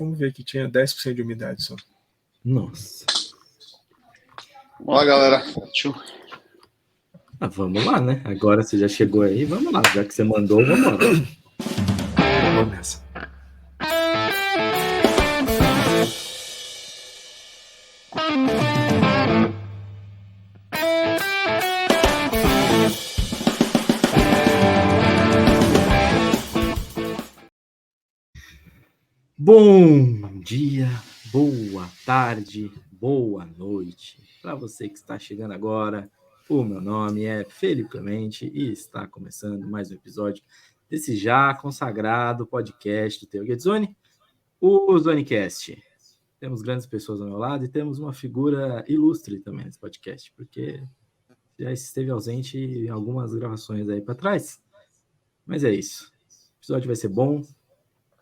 Vamos ver que tinha 10% de umidade só. Nossa. Vamos lá, galera. Vamos lá, né? Agora você já chegou aí, vamos lá. Já que você mandou, vamos lá. Vamos nessa. Bom dia, boa tarde, boa noite. Para você que está chegando agora, o meu nome é Felipe Clemente e está começando mais um episódio desse já consagrado podcast do Tailgate Zone, o Zonecast. Temos grandes pessoas ao meu lado e temos uma figura ilustre também nesse podcast, porque já esteve ausente em algumas gravações aí para trás. Mas é isso. O episódio vai ser bom,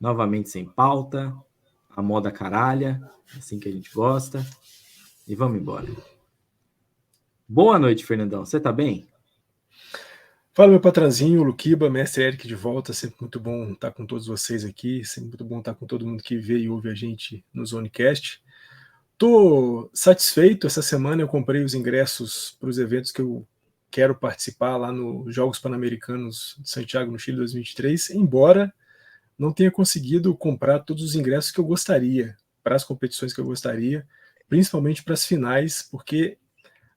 novamente sem pauta, a moda caralha, assim que a gente gosta. E vamos embora. Boa noite, Fernandão. Você tá bem? Fala, meu patrãozinho, Luquiba, mestre Eric de volta. Sempre muito bom estar com todos vocês aqui. Sempre muito bom estar com todo mundo que vê e ouve a gente no Zonecast. Tô satisfeito. Essa semana eu comprei os ingressos para os eventos que eu quero participar lá nos Jogos Pan-Americanos de Santiago, no Chile 2023, embora não tenha conseguido comprar todos os ingressos que eu gostaria, para as competições que eu gostaria, principalmente para as finais, porque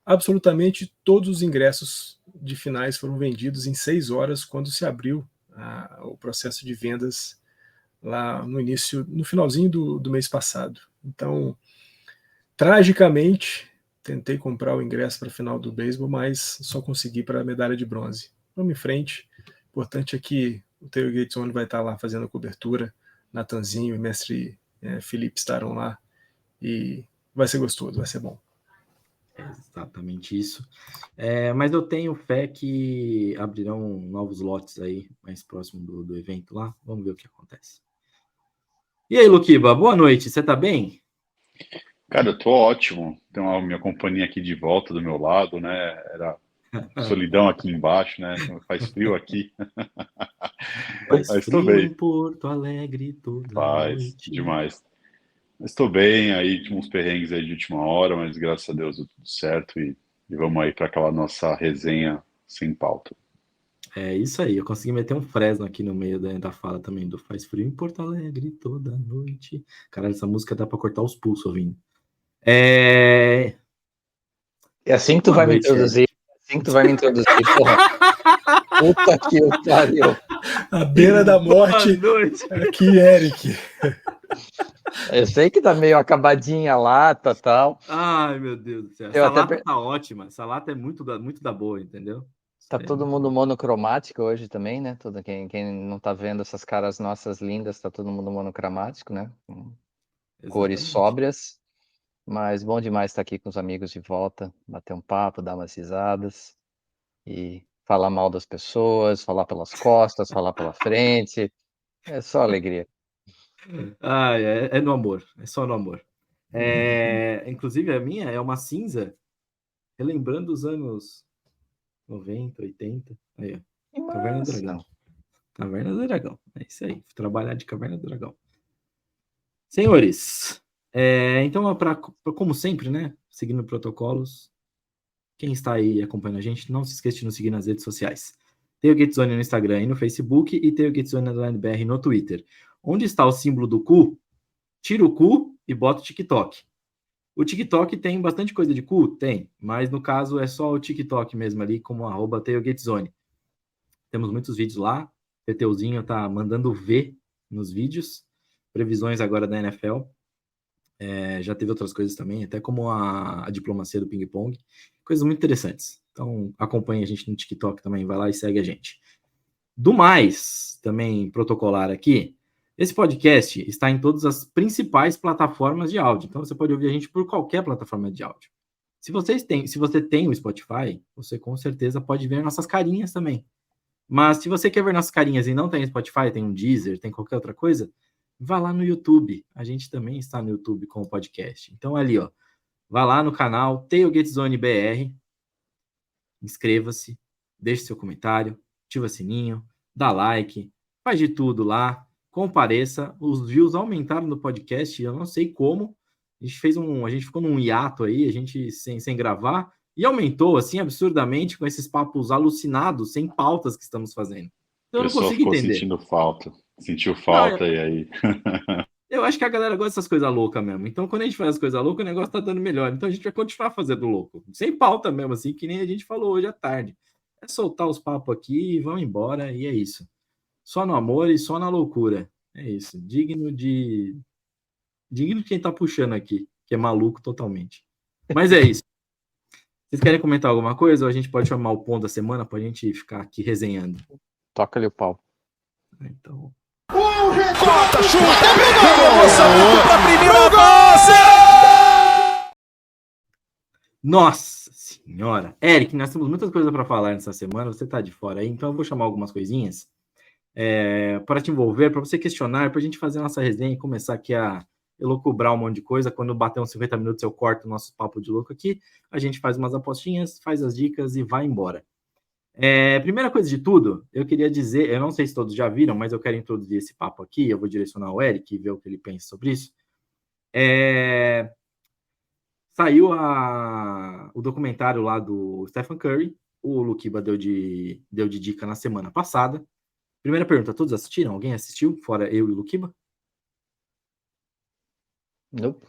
absolutamente todos os ingressos de finais foram vendidos em 6 horas quando se abriu o processo de vendas lá no finalzinho do mês passado. Então, tragicamente, tentei comprar o ingresso para a final do beisebol, mas só consegui para a medalha de bronze. Vamos em frente. O importante é que o Tailgate Zone vai estar lá fazendo a cobertura. Natanzinho e mestre Felipe estarão lá e vai ser gostoso, vai ser bom. É exatamente isso. Mas eu tenho fé que abrirão novos lotes aí mais próximo do evento lá. Vamos ver o que acontece. E aí, Luquiba, boa noite. Você tá bem? Cara, eu tô ótimo. Tem a minha companhia aqui de volta do meu lado, né? Era solidão aqui embaixo, né? Faz frio aqui. Faz Mas frio tô bem. em Porto Alegre toda Faz noite. demais. Mas tô bem, aí tinha uns perrengues aí de última hora, mas graças a Deus deu tudo certo e vamos aí para aquela nossa resenha sem pauta. É isso aí, eu consegui meter um Fresno aqui no meio da fala também, do Faz Frio em Porto Alegre toda noite. Caralho, essa música dá pra cortar os pulsos ouvindo. É assim que tu vai me introduzir. Assim que tu vai me introduzir, porra. Puta que pariu. À beira da morte, aqui, Eric. Eu sei que tá meio acabadinha a lata e tal. Ai, meu Deus do céu. Essa lata tá ótima. Essa lata é muito da boa, entendeu? Tá todo mundo monocromático hoje também, né? Quem não tá vendo essas caras nossas lindas, tá todo mundo monocromático, né? Cores sóbrias. Mas bom demais estar aqui com os amigos de volta, bater um papo, dar umas risadas e falar mal das pessoas, falar pelas costas, falar pela frente. É só alegria. É no amor, é só no amor. Inclusive a minha é uma cinza, relembrando os anos 90, 80. Aí, ó. Caverna do Dragão. Caverna do Dragão. É isso aí. Fui trabalhar de Caverna do Dragão. Senhores, então, como sempre, né? Seguindo protocolos, quem está aí acompanhando a gente, não se esqueça de nos seguir nas redes sociais. Tailgate Zone no Instagram e no Facebook e Tailgate Zone BR no Twitter. Onde está o símbolo do cu? Tira o cu e bota o TikTok. O TikTok tem bastante coisa de cu? Tem, mas no caso é só o TikTok mesmo ali, como @TailgateZone. Temos muitos vídeos lá, o PTUzinho tá mandando ver nos vídeos, previsões agora da NFL, já teve outras coisas também, até como a diplomacia do ping-pong, coisas muito interessantes. Então acompanhe a gente no TikTok também, vai lá e segue a gente. Do mais, também protocolar aqui, esse podcast está em todas as principais plataformas de áudio. Então, você pode ouvir a gente por qualquer plataforma de áudio. Se você tem o Spotify, você com certeza pode ver nossas carinhas também. Mas se você quer ver nossas carinhas e não tem Spotify, tem um Deezer, tem qualquer outra coisa, vá lá no YouTube. A gente também está no YouTube com o podcast. Então, ali, ó, vá lá no canal Tailgate Zone BR, inscreva-se, deixe seu comentário, ativa o sininho, dá like, faz de tudo lá. compareça. Os views aumentaram no podcast, eu não sei como. A gente ficou num hiato aí, a gente sem gravar, e aumentou, assim, absurdamente com esses papos alucinados, sem pautas que estamos fazendo. O Eu não pessoal consigo ficou entender. sentindo falta. Sentiu Não, falta e aí. eu acho que a galera gosta dessas coisas loucas mesmo. Então, quando a gente faz as coisas loucas, o negócio tá dando melhor. Então, a gente vai continuar fazendo louco. Sem pauta mesmo, assim, que nem a gente falou hoje à tarde. É soltar os papos aqui e vamos embora, e é isso. Só no amor e só na loucura. É isso. Digno de quem tá puxando aqui, que é maluco totalmente. Mas é isso. Vocês querem comentar alguma coisa ou a gente pode chamar o ponto da semana pra gente ficar aqui resenhando? Toca-lhe o pau. Então, Corta, chuta, emoção pra primeira base! nossa senhora! Eric, nós temos muitas coisas para falar nessa semana, você tá de fora aí, então eu vou chamar algumas coisinhas para te envolver, para você questionar, para a gente fazer a nossa resenha e começar aqui a elocubrar um monte de coisa. Quando bater uns 50 minutos, eu corto o nosso papo de louco aqui, a gente faz umas apostinhas, faz as dicas e vai embora. Primeira coisa de tudo, eu queria dizer, eu não sei se todos já viram, mas eu quero introduzir esse papo aqui, eu vou direcionar o Eric e ver o que ele pensa sobre isso. Saiu o documentário lá do Stephen Curry, o Luquiba deu de dica na semana passada. Primeira pergunta, todos assistiram? Alguém assistiu, fora eu e o Luquiba? Nope.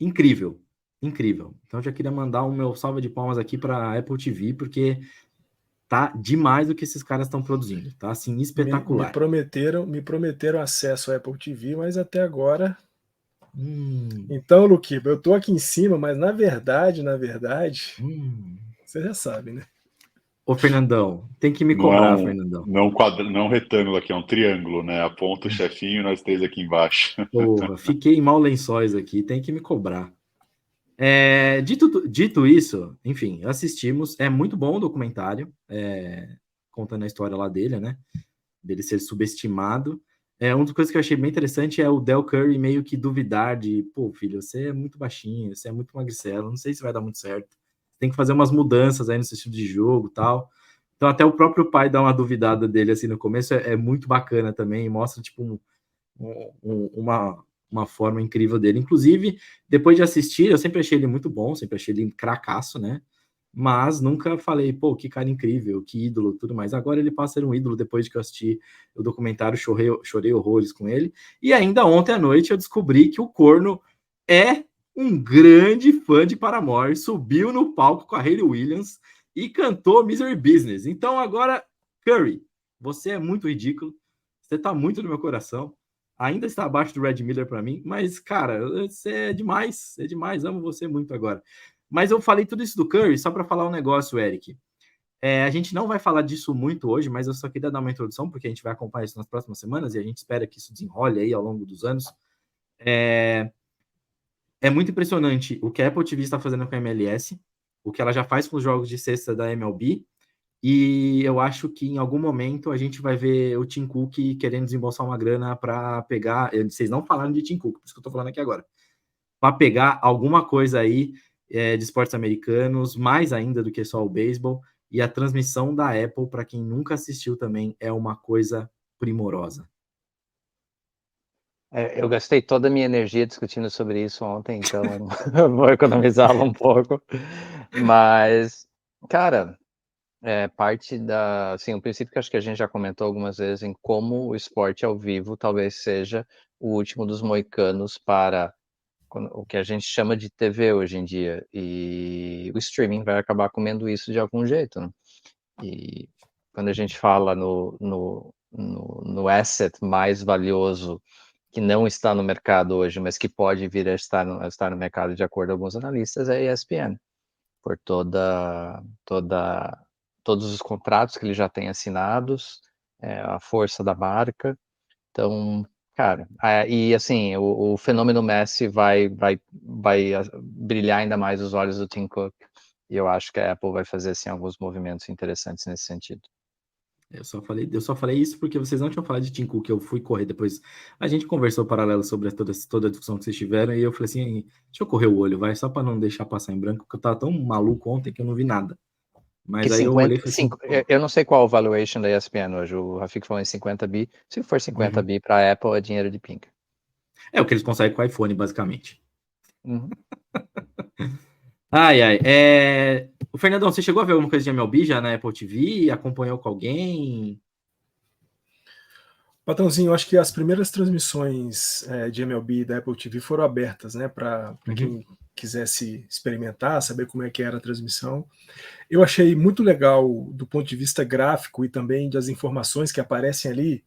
Incrível. Então, já queria mandar o meu salve de palmas aqui para a Apple TV, porque tá demais o que esses caras estão produzindo. Tá, assim, espetacular. Me prometeram acesso à Apple TV, mas até agora... Então, Luquiba, eu tô aqui em cima, mas na verdade, você já sabe, né? Ô, Fernandão, tem que me cobrar, Fernandão. Não um retângulo aqui, é um triângulo, né? Aponta o chefinho e nós três aqui embaixo. Porra, fiquei em mau lençóis aqui, tem que me cobrar. Dito isso, enfim, assistimos. É muito bom o documentário, contando a história lá dele, né? Dele ser subestimado. Uma das coisas que eu achei bem interessante é o Del Curry meio que duvidar de, pô, filho, você é muito baixinho, você é muito magricelo, não sei se vai dar muito certo. Tem que fazer umas mudanças aí no seu estilo de jogo e tal. Então até o próprio pai dá uma duvidada dele assim no começo, é muito bacana também, mostra tipo uma forma incrível dele. Inclusive, depois de assistir, eu sempre achei ele muito bom, sempre achei ele cracaço, né? Mas nunca falei, pô, que cara incrível, que ídolo, tudo mais. Agora ele passa a ser um ídolo depois de que eu assisti o documentário, chorei horrores com ele. E ainda ontem à noite eu descobri que o corno é um grande fã de Paramore, subiu no palco com a Hayley Williams e cantou Misery Business. Então agora, Curry, você é muito ridículo, você tá muito no meu coração, ainda está abaixo do Red Miller para mim, mas, cara, você é demais, amo você muito agora. Mas eu falei tudo isso do Curry só para falar um negócio, Eric. A gente não vai falar disso muito hoje, mas eu só queria dar uma introdução, porque a gente vai acompanhar isso nas próximas semanas e a gente espera que isso desenrole aí ao longo dos anos. É muito impressionante o que a Apple TV está fazendo com a MLS, o que ela já faz com os jogos de sexta da MLB, e eu acho que em algum momento a gente vai ver o Tim Cook querendo desembolsar uma grana para pegar... Vocês não falaram de Tim Cook, por isso que eu estou falando aqui agora. Para pegar alguma coisa aí de esportes americanos, mais ainda do que só o beisebol, e a transmissão da Apple, para quem nunca assistiu também, é uma coisa primorosa. Eu gastei toda a minha energia discutindo sobre isso ontem, então vou economizá-la um pouco. Mas, cara, parte da... Assim, um princípio que acho que a gente já comentou algumas vezes em como o esporte ao vivo talvez seja o último dos moicanos para o que a gente chama de TV hoje em dia, e o streaming vai acabar comendo isso de algum jeito, né? E quando a gente fala no asset mais valioso que não está no mercado hoje, mas que pode vir a estar no mercado de acordo com alguns analistas, é a ESPN, por todos os contratos que ele já tem assinados, a força da marca. Então, cara, e assim, o fenômeno Messi vai brilhar ainda mais os olhos do Tim Cook, e eu acho que a Apple vai fazer assim, alguns movimentos interessantes nesse sentido. Eu só falei isso porque vocês não tinham falado de Tim Cook, eu fui correr depois. A gente conversou paralelo sobre toda a discussão que vocês tiveram, e eu falei assim, deixa eu correr o olho, vai, só para não deixar passar em branco, porque eu tava tão maluco ontem que eu não vi nada. Mas aí eu olhei e falei assim, eu não sei qual o valuation da ESPN hoje. O Rafik falou em 50 bi. Se for 50 bi para a Apple, é dinheiro de pinga. É o que eles conseguem com o iPhone, basicamente. Uhum. Ai. O Fernandão, você chegou a ver alguma coisa de MLB já na Apple TV? Acompanhou com alguém? Patrãozinho, eu acho que as primeiras transmissões de MLB da Apple TV foram abertas, né, para quem quisesse experimentar, saber como é que era a transmissão. Eu achei muito legal do ponto de vista gráfico e também das informações que aparecem ali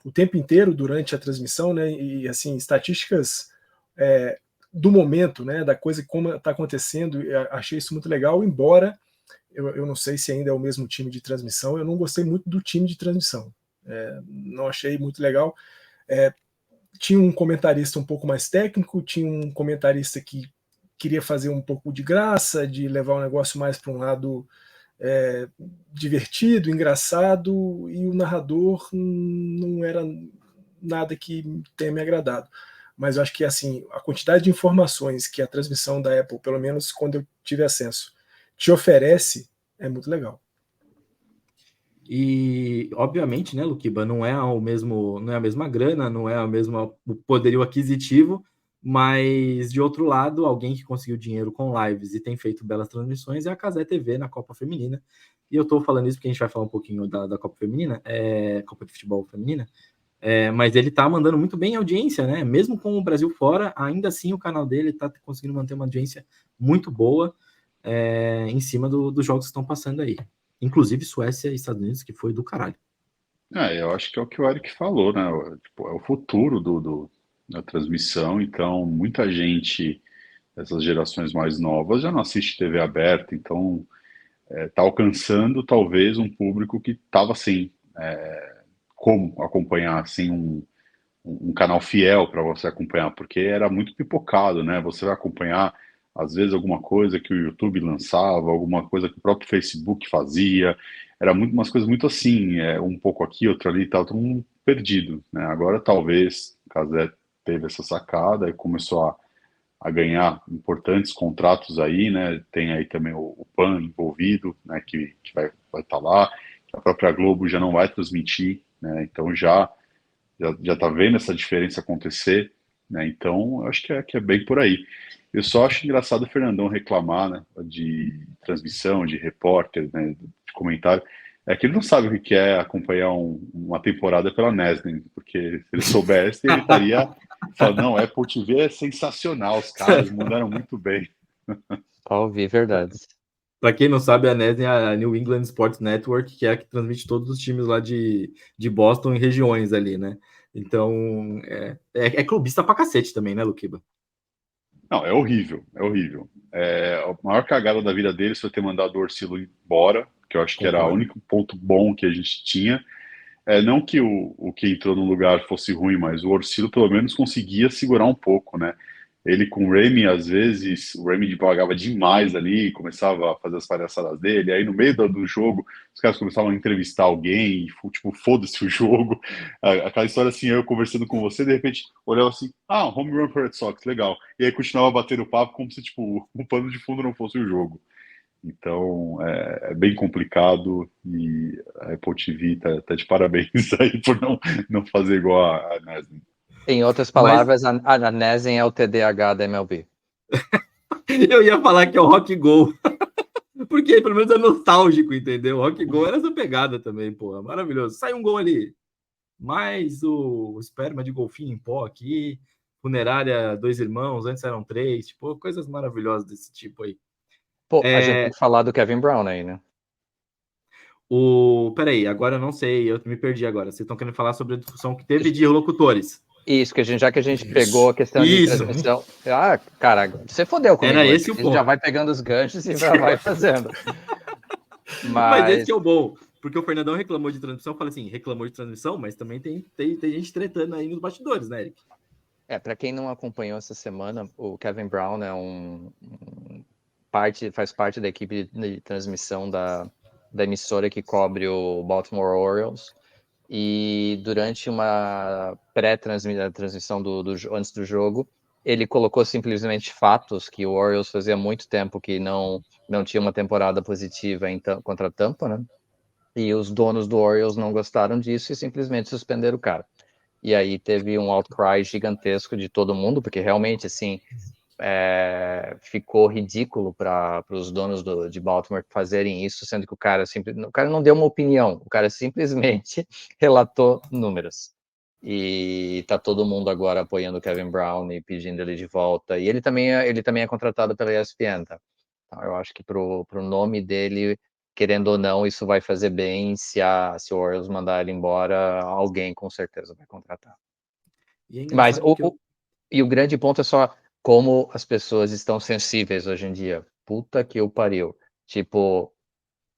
o tempo inteiro durante a transmissão, né, e assim, estatísticas do momento, né, da coisa como está acontecendo. Achei isso muito legal, embora eu não sei se ainda é o mesmo time de transmissão. Eu não gostei muito do time de transmissão. Não achei muito legal. Tinha um comentarista um pouco mais técnico, tinha um comentarista que queria fazer um pouco de graça, de levar o negócio mais para um lado divertido, engraçado, e o narrador não era nada que tenha me agradado. Mas eu acho que assim, a quantidade de informações que a transmissão da Apple, pelo menos quando eu tive acesso, te oferece, é muito legal. E, obviamente, né, Luquiba, não é a mesma grana, não é o poderio aquisitivo, mas, de outro lado, alguém que conseguiu dinheiro com lives e tem feito belas transmissões é a Cazé TV na Copa Feminina. E eu tô falando isso porque a gente vai falar um pouquinho da Copa Feminina, Copa de Futebol Feminina, mas ele tá mandando muito bem a audiência, né? Mesmo com o Brasil fora, ainda assim o canal dele tá conseguindo manter uma audiência muito boa em cima dos jogos que estão passando aí. Inclusive Suécia e Estados Unidos, que foi do caralho. Eu acho que é o que o Eric falou, né? É o futuro da transmissão. Então, muita gente, essas gerações mais novas, já não assiste TV aberta, então está alcançando talvez um público que estava sem como acompanhar, sem um canal fiel para você acompanhar, porque era muito pipocado, né? Você vai acompanhar, às vezes, alguma coisa que o YouTube lançava, alguma coisa que o próprio Facebook fazia, era umas coisas muito assim, um pouco aqui, outro ali, tal, todo mundo perdido, né? Agora, talvez, o Cazé teve essa sacada e começou a ganhar importantes contratos aí, né? Tem aí também o PAN envolvido, né? Que vai estar lá, a própria Globo já não vai transmitir, né? Então já está vendo essa diferença acontecer, né? Então, eu acho que é bem por aí. Eu só acho engraçado o Fernandão reclamar, né, de transmissão, de repórter, né, de comentário. É que ele não sabe o que é acompanhar uma temporada pela Nestlé, porque se ele soubesse, ele estaria falando, não, Apple TV é sensacional, os caras mandaram muito bem. Pra ouvir verdades. Para quem não sabe, a NES é a New England Sports Network, que é a que transmite todos os times lá de Boston em regiões ali, né? Então, é clubista pra cacete também, né, Luquiba? Não, é horrível, é horrível. A maior cagada da vida deles foi ter mandado o Orcilo embora, que eu acho que era o único ponto bom que a gente tinha. Não que o que entrou no lugar fosse ruim, mas o Orcilo pelo menos conseguia segurar um pouco, né? Ele com o Remy, às vezes, o Remy devagava demais ali, começava a fazer as palhaçadas dele, aí no meio do jogo, os caras começavam a entrevistar alguém, e, tipo, foda-se o jogo. Aquela história assim, eu conversando com você, de repente, olhava assim, home run for Red Sox, legal. E aí continuava batendo papo como se, tipo, o pano de fundo não fosse o jogo. Então, é bem complicado e a Apple TV tá de parabéns aí por não fazer igual a Nestlé. Em outras palavras, a Nesen é o TDAH da MLB. Eu ia falar que é o Rock Go. Porque pelo menos é nostálgico, entendeu? O Rock Go era essa pegada também, pô. Maravilhoso. Sai um gol ali. Mais o esperma de golfinho em pó aqui. Funerária 2 irmãos, antes eram 3. Tipo, coisas maravilhosas desse tipo aí. Pô, a gente tem que falar do Kevin Brown aí, né? Peraí, agora eu não sei, eu me perdi agora. Vocês estão querendo falar sobre a discussão que teve de locutores. Isso, já que a gente pegou a questão de transmissão. Cara, você fodeu comigo. Era esse o ponto. A gente já vai pegando os ganchos e já vai fazendo. Mas esse que é o bom. Porque o Fernandão reclamou de transmissão, eu falei assim, reclamou de transmissão, mas também tem gente tretando aí nos bastidores, né, Eric? Para quem não acompanhou essa semana, o Kevin Brown é faz parte da equipe de transmissão da emissora que cobre o Baltimore Orioles. E durante uma pré-transmissão antes do jogo, ele colocou simplesmente fatos que o Orioles fazia muito tempo que não tinha uma temporada positiva contra a Tampa, né? E os donos do Orioles não gostaram disso e simplesmente suspenderam o cara. E aí teve um outcry gigantesco de todo mundo, porque realmente, assim, ficou ridículo para os donos de Baltimore fazerem isso, sendo que o cara não deu uma opinião, o cara simplesmente relatou números. E tá todo mundo agora apoiando o Kevin Brown e pedindo ele de volta. E ele também é contratado pela ESPN, tá? Então eu acho que pro nome dele, querendo ou não, isso vai fazer bem. Se o Orioles mandar ele embora, alguém com certeza vai contratar. Mas o grande ponto é só como as pessoas estão sensíveis hoje em dia. Puta que o pariu. Tipo,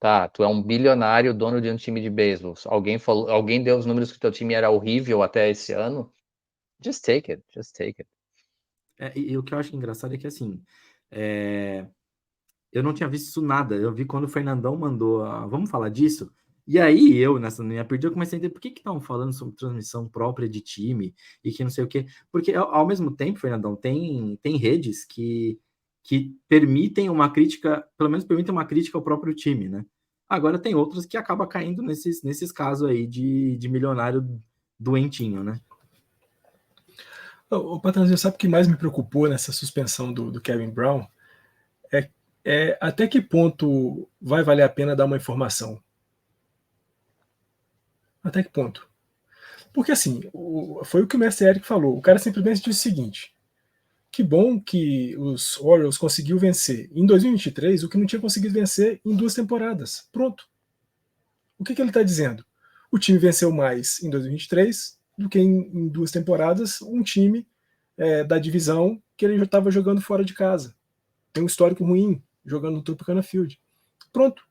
tá, tu é um bilionário, dono de um time de beisebol. Alguém deu os números que teu time era horrível até esse ano. Just take it. E o que eu acho engraçado é que, assim, eu não tinha visto isso nada. Eu vi quando o Fernandão mandou, vamos falar disso? E aí eu, nessa minha partida, eu comecei a entender por que estavam falando sobre transmissão própria de time e que não sei o quê. Porque, ao mesmo tempo, Fernandão, tem redes que permitem uma crítica, pelo menos permitem uma crítica ao próprio time, né? Agora tem outras que acabam caindo nesses casos aí de milionário doentinho, né? O Patrãozinho, sabe o que mais me preocupou nessa suspensão do Kevin Brown? É até que ponto vai valer a pena dar uma informação? Até que ponto? Porque assim, foi o que o mestre Eric falou. O cara simplesmente disse o seguinte: que bom que os Orioles conseguiu vencer em 2023 o que não tinha conseguido vencer em 2 temporadas. Pronto. O que ele está dizendo? O time venceu mais em 2023 do que em 2 temporadas um time da divisão que ele já estava jogando fora de casa. Tem um histórico ruim jogando no Tropicana Field. Pronto.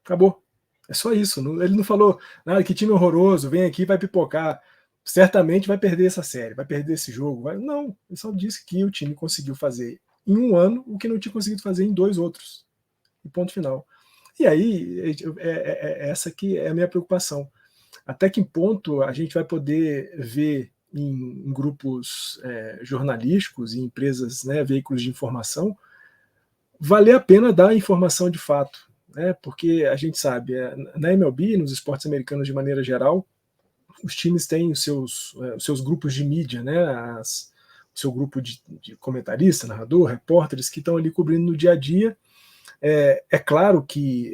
Acabou. É só isso. Ele não falou, nada, que time horroroso, vem aqui, vai pipocar. Certamente vai perder essa série, vai perder esse jogo. Não, ele só disse que o time conseguiu fazer em 1 ano o que não tinha conseguido fazer em 2 outros. E ponto final. E aí, essa que é a minha preocupação. Até que ponto a gente vai poder ver em grupos jornalísticos, em empresas, né, veículos de informação, valer a pena dar informação de fato. Porque a gente sabe, na MLB, nos esportes americanos de maneira geral, os times têm os seus grupos de mídia, né? O seu grupo de comentarista, narrador, repórteres que estão ali cobrindo no dia a dia. É claro que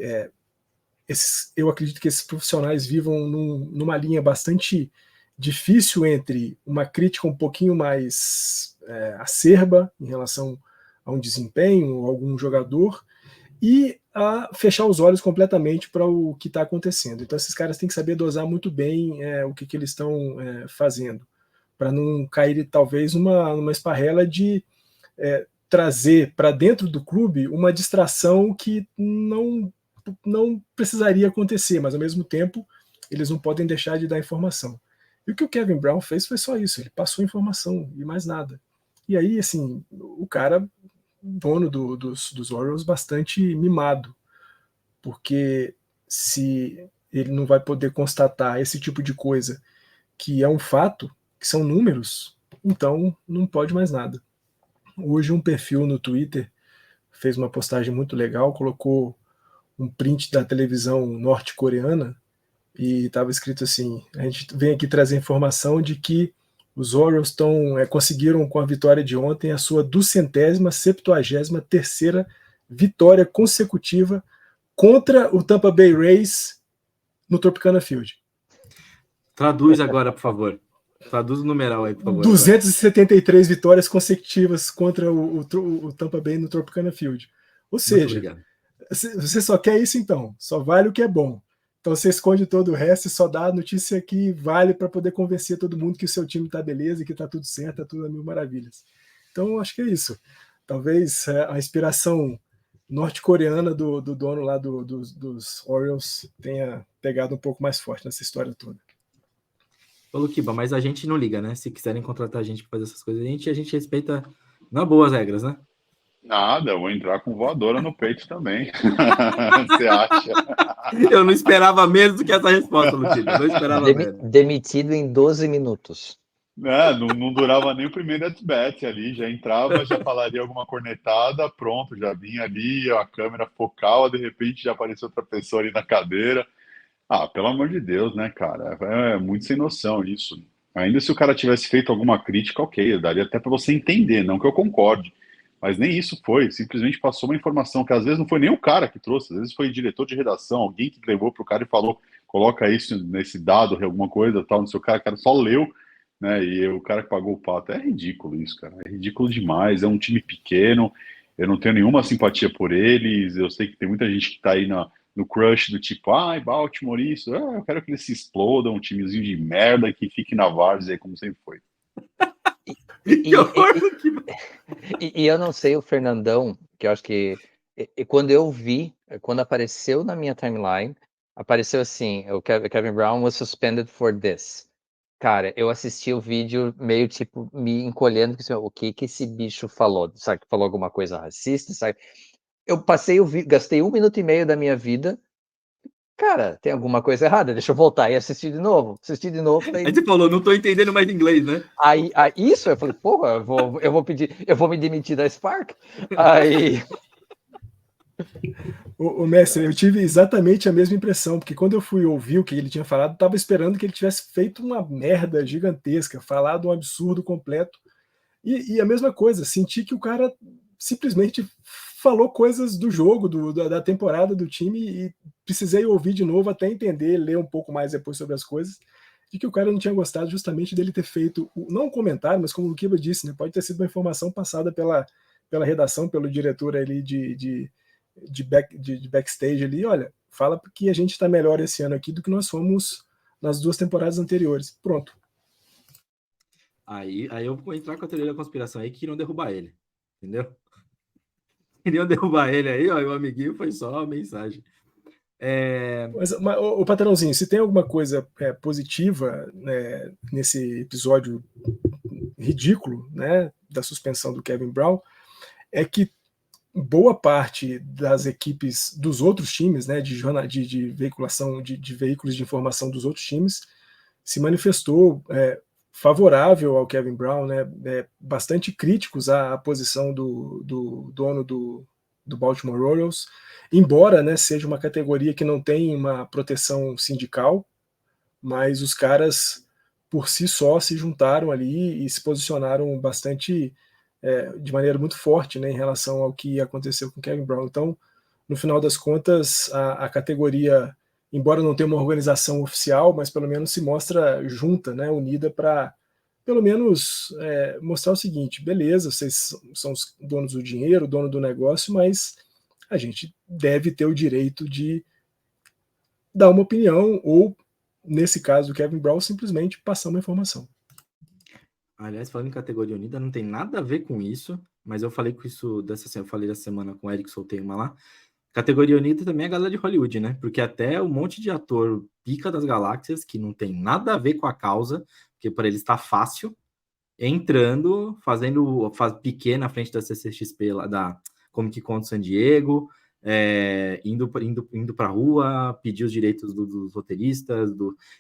eu acredito que esses profissionais vivam numa linha bastante difícil entre uma crítica um pouquinho mais acerba em relação a um desempenho ou algum jogador e a fechar os olhos completamente para o que está acontecendo. Então esses caras têm que saber dosar muito bem o que eles estão fazendo, para não cair talvez numa esparrela de trazer para dentro do clube uma distração que não precisaria acontecer, mas ao mesmo tempo eles não podem deixar de dar informação. E o que o Kevin Brown fez foi só isso, ele passou informação e mais nada. E aí, assim, o cara, dono dos Orioles, bastante mimado, porque se ele não vai poder constatar esse tipo de coisa que é um fato, que são números, então não pode mais nada. Hoje um perfil no Twitter fez uma postagem muito legal, colocou um print da televisão norte-coreana e estava escrito assim: a gente vem aqui trazer informação de que os Orioles conseguiram com a vitória de ontem a sua 273ª vitória consecutiva contra o Tampa Bay Rays no Tropicana Field. Traduz agora, por favor. Traduz o numeral aí, por favor. 273 vitórias consecutivas contra o Tampa Bay no Tropicana Field. Ou seja, você só quer isso então, só vale o que é bom. Então você esconde todo o resto e só dá a notícia que vale para poder convencer todo mundo que o seu time está beleza, que está tudo certo, está tudo a mil maravilhas. Então acho que é isso. Talvez a inspiração norte-coreana do dono lá dos Orioles tenha pegado um pouco mais forte nessa história toda. Ô, Luquiba, mas a gente não liga, né? Se quiserem contratar a gente para fazer essas coisas, a gente respeita na boa as regras, né? Nada, eu vou entrar com voadora no peito também. Você acha? Eu não esperava menos do que essa resposta, Luquiba. Não esperava menos. Demitido em 12 minutos. Não durava nem o primeiro at-bat ali, já entrava, já falaria alguma cornetada, pronto, já vinha ali, a câmera focal, de repente já apareceu outra pessoa ali na cadeira. Ah, pelo amor de Deus, né, cara? É muito sem noção isso. Ainda se o cara tivesse feito alguma crítica, ok, eu daria até para você entender, não que eu concorde. Mas nem isso foi, simplesmente passou uma informação que às vezes não foi nem o cara que trouxe, às vezes foi o diretor de redação, alguém que levou para o cara e falou, coloca isso nesse dado, alguma coisa, tal, não sei o cara só leu, né? E o cara que pagou o pato. É ridículo isso, cara. É ridículo demais. É um time pequeno, eu não tenho nenhuma simpatia por eles. Eu sei que tem muita gente que tá aí no crush do tipo, ai, Baltimore, isso. Eu quero que eles se explodam, um timezinho de merda que fique na várzea, como sempre foi. E eu não sei o Fernandão, que eu acho que quando eu vi, quando apareceu na minha timeline, apareceu assim, o Kevin Brown was suspended for this. Cara, eu assisti o vídeo meio tipo me encolhendo, assim, o que esse bicho falou? Sabe, falou alguma coisa racista, sabe? Eu passei gastei 1 minuto e meio da minha vida. Cara, tem alguma coisa errada, deixa eu voltar e assistir de novo. Daí... Aí você falou, não tô entendendo mais inglês, né? Aí isso, eu falei, porra, eu vou me demitir da Spark. Aí... O mestre, eu tive exatamente a mesma impressão, porque quando eu fui ouvir o que ele tinha falado, estava esperando que ele tivesse feito uma merda gigantesca, falado um absurdo completo. E a mesma coisa, senti que o cara simplesmente falou coisas do jogo, da temporada do time, e precisei ouvir de novo até entender, ler um pouco mais depois sobre as coisas, de que o cara não tinha gostado justamente dele ter feito, não um comentário, mas como o Kiba disse, né, pode ter sido uma informação passada pela redação, pelo diretor ali de backstage ali, olha, fala que a gente está melhor esse ano aqui do que nós fomos nas 2 temporadas anteriores. Pronto. Aí eu vou entrar com a teoria da conspiração aí que iriam derrubar ele. Entendeu? Queriam derrubar ele aí, ó, e o amiguinho foi só uma mensagem. Mas, o patrãozinho, se tem alguma coisa positiva, né, nesse episódio ridículo, né, da suspensão do Kevin Brown, é que boa parte das equipes dos outros times, né, de veiculação de veículos de informação dos outros times, se manifestou favorável ao Kevin Brown, né, bastante críticos à posição do dono do Baltimore Orioles, embora, né, seja uma categoria que não tem uma proteção sindical, mas os caras por si só se juntaram ali e se posicionaram bastante de maneira muito forte, né, em relação ao que aconteceu com o Kevin Brown. Então, no final das contas, a categoria, embora não tenha uma organização oficial, mas pelo menos se mostra junta, né, unida para pelo menos mostrar o seguinte, beleza, vocês são os donos do dinheiro, dono do negócio, mas a gente deve ter o direito de dar uma opinião ou, nesse caso do Kevin Brown, simplesmente passar uma informação. Aliás, falando em categoria unida, não tem nada a ver com isso, mas eu falei com isso eu falei essa semana com o Eric, soltei uma lá. Categoria unida também é a galera de Hollywood, né? Porque até um monte de ator pica das galáxias, que não tem nada a ver com a causa, porque para eles está fácil, entrando, fazendo pequena à frente da CCXP, lá da Comic Con de San Diego, indo para a rua, pedir os direitos dos roteiristas,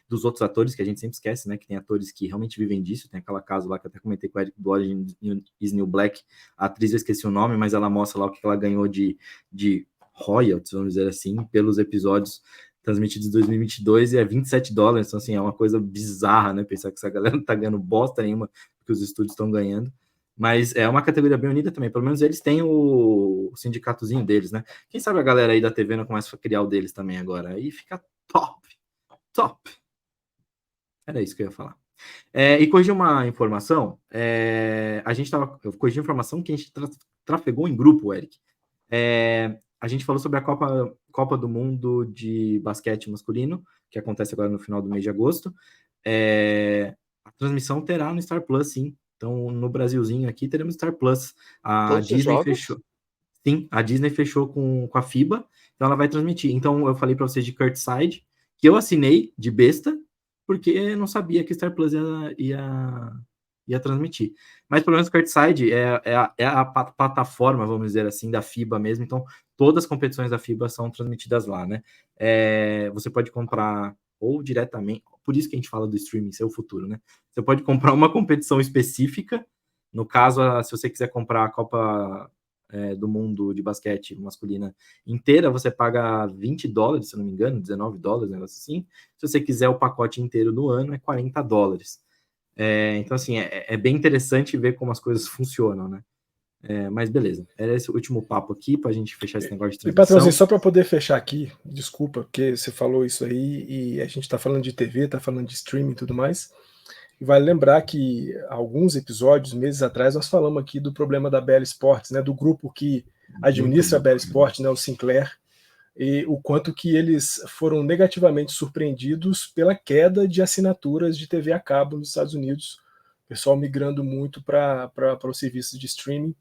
dos outros atores, que a gente sempre esquece, né? Que tem atores que realmente vivem disso. Tem aquela casa lá que eu até comentei com o Eric do Orange is New Black. A atriz, eu esqueci o nome, mas ela mostra lá o que ela ganhou de royalties, vamos dizer assim, pelos episódios transmitidos em 2022, e é $27. Então, assim, é uma coisa bizarra, né? Pensar que essa galera não tá ganhando bosta nenhuma que os estúdios estão ganhando. Mas é uma categoria bem unida também. Pelo menos eles têm o sindicatozinho deles, né? Quem sabe a galera aí da TV não começa a criar o deles também agora. Aí fica top. Era isso que eu ia falar. E corrigir uma informação. Eu corrigi a informação que a gente trafegou em grupo, Eric. A gente falou sobre a Copa do Mundo de basquete masculino, que acontece agora no final do mês de agosto. A transmissão terá no Star Plus, sim. Então, no Brasilzinho aqui, teremos Star Plus. A Disney fechou. Sim, a Disney fechou com a FIBA, então ela vai transmitir. Então, eu falei para vocês de Curtside, que eu assinei de besta, porque eu não sabia que Star Plus ia transmitir. Mas, pelo menos, Curtside é a plataforma, vamos dizer assim, da FIBA mesmo. Então, todas as competições da FIBA são transmitidas lá, né? Você pode comprar ou diretamente, por isso que a gente fala do streaming ser o futuro, né? Você pode comprar uma competição específica, no caso, se você quiser comprar a Copa do Mundo de basquete masculina inteira, você paga $20, se eu não me engano, $19, um negócio assim. Se você quiser o pacote inteiro no ano, é $40. Então, assim, é bem interessante ver como as coisas funcionam, né? Mas beleza, era esse o último papo aqui para a gente fechar esse negócio de E, transmissão. patrãozinho, só para poder fechar aqui, desculpa, porque você falou isso aí e a gente está falando de TV, está falando de streaming e tudo mais. E vale lembrar que alguns episódios, meses atrás, nós falamos aqui do problema da BL Sports, né, do grupo que administra a BL Sports, né, o Sinclair, e o quanto que eles foram negativamente surpreendidos pela queda de assinaturas de TV a cabo nos Estados Unidos, o pessoal migrando muito para os serviços de streaming.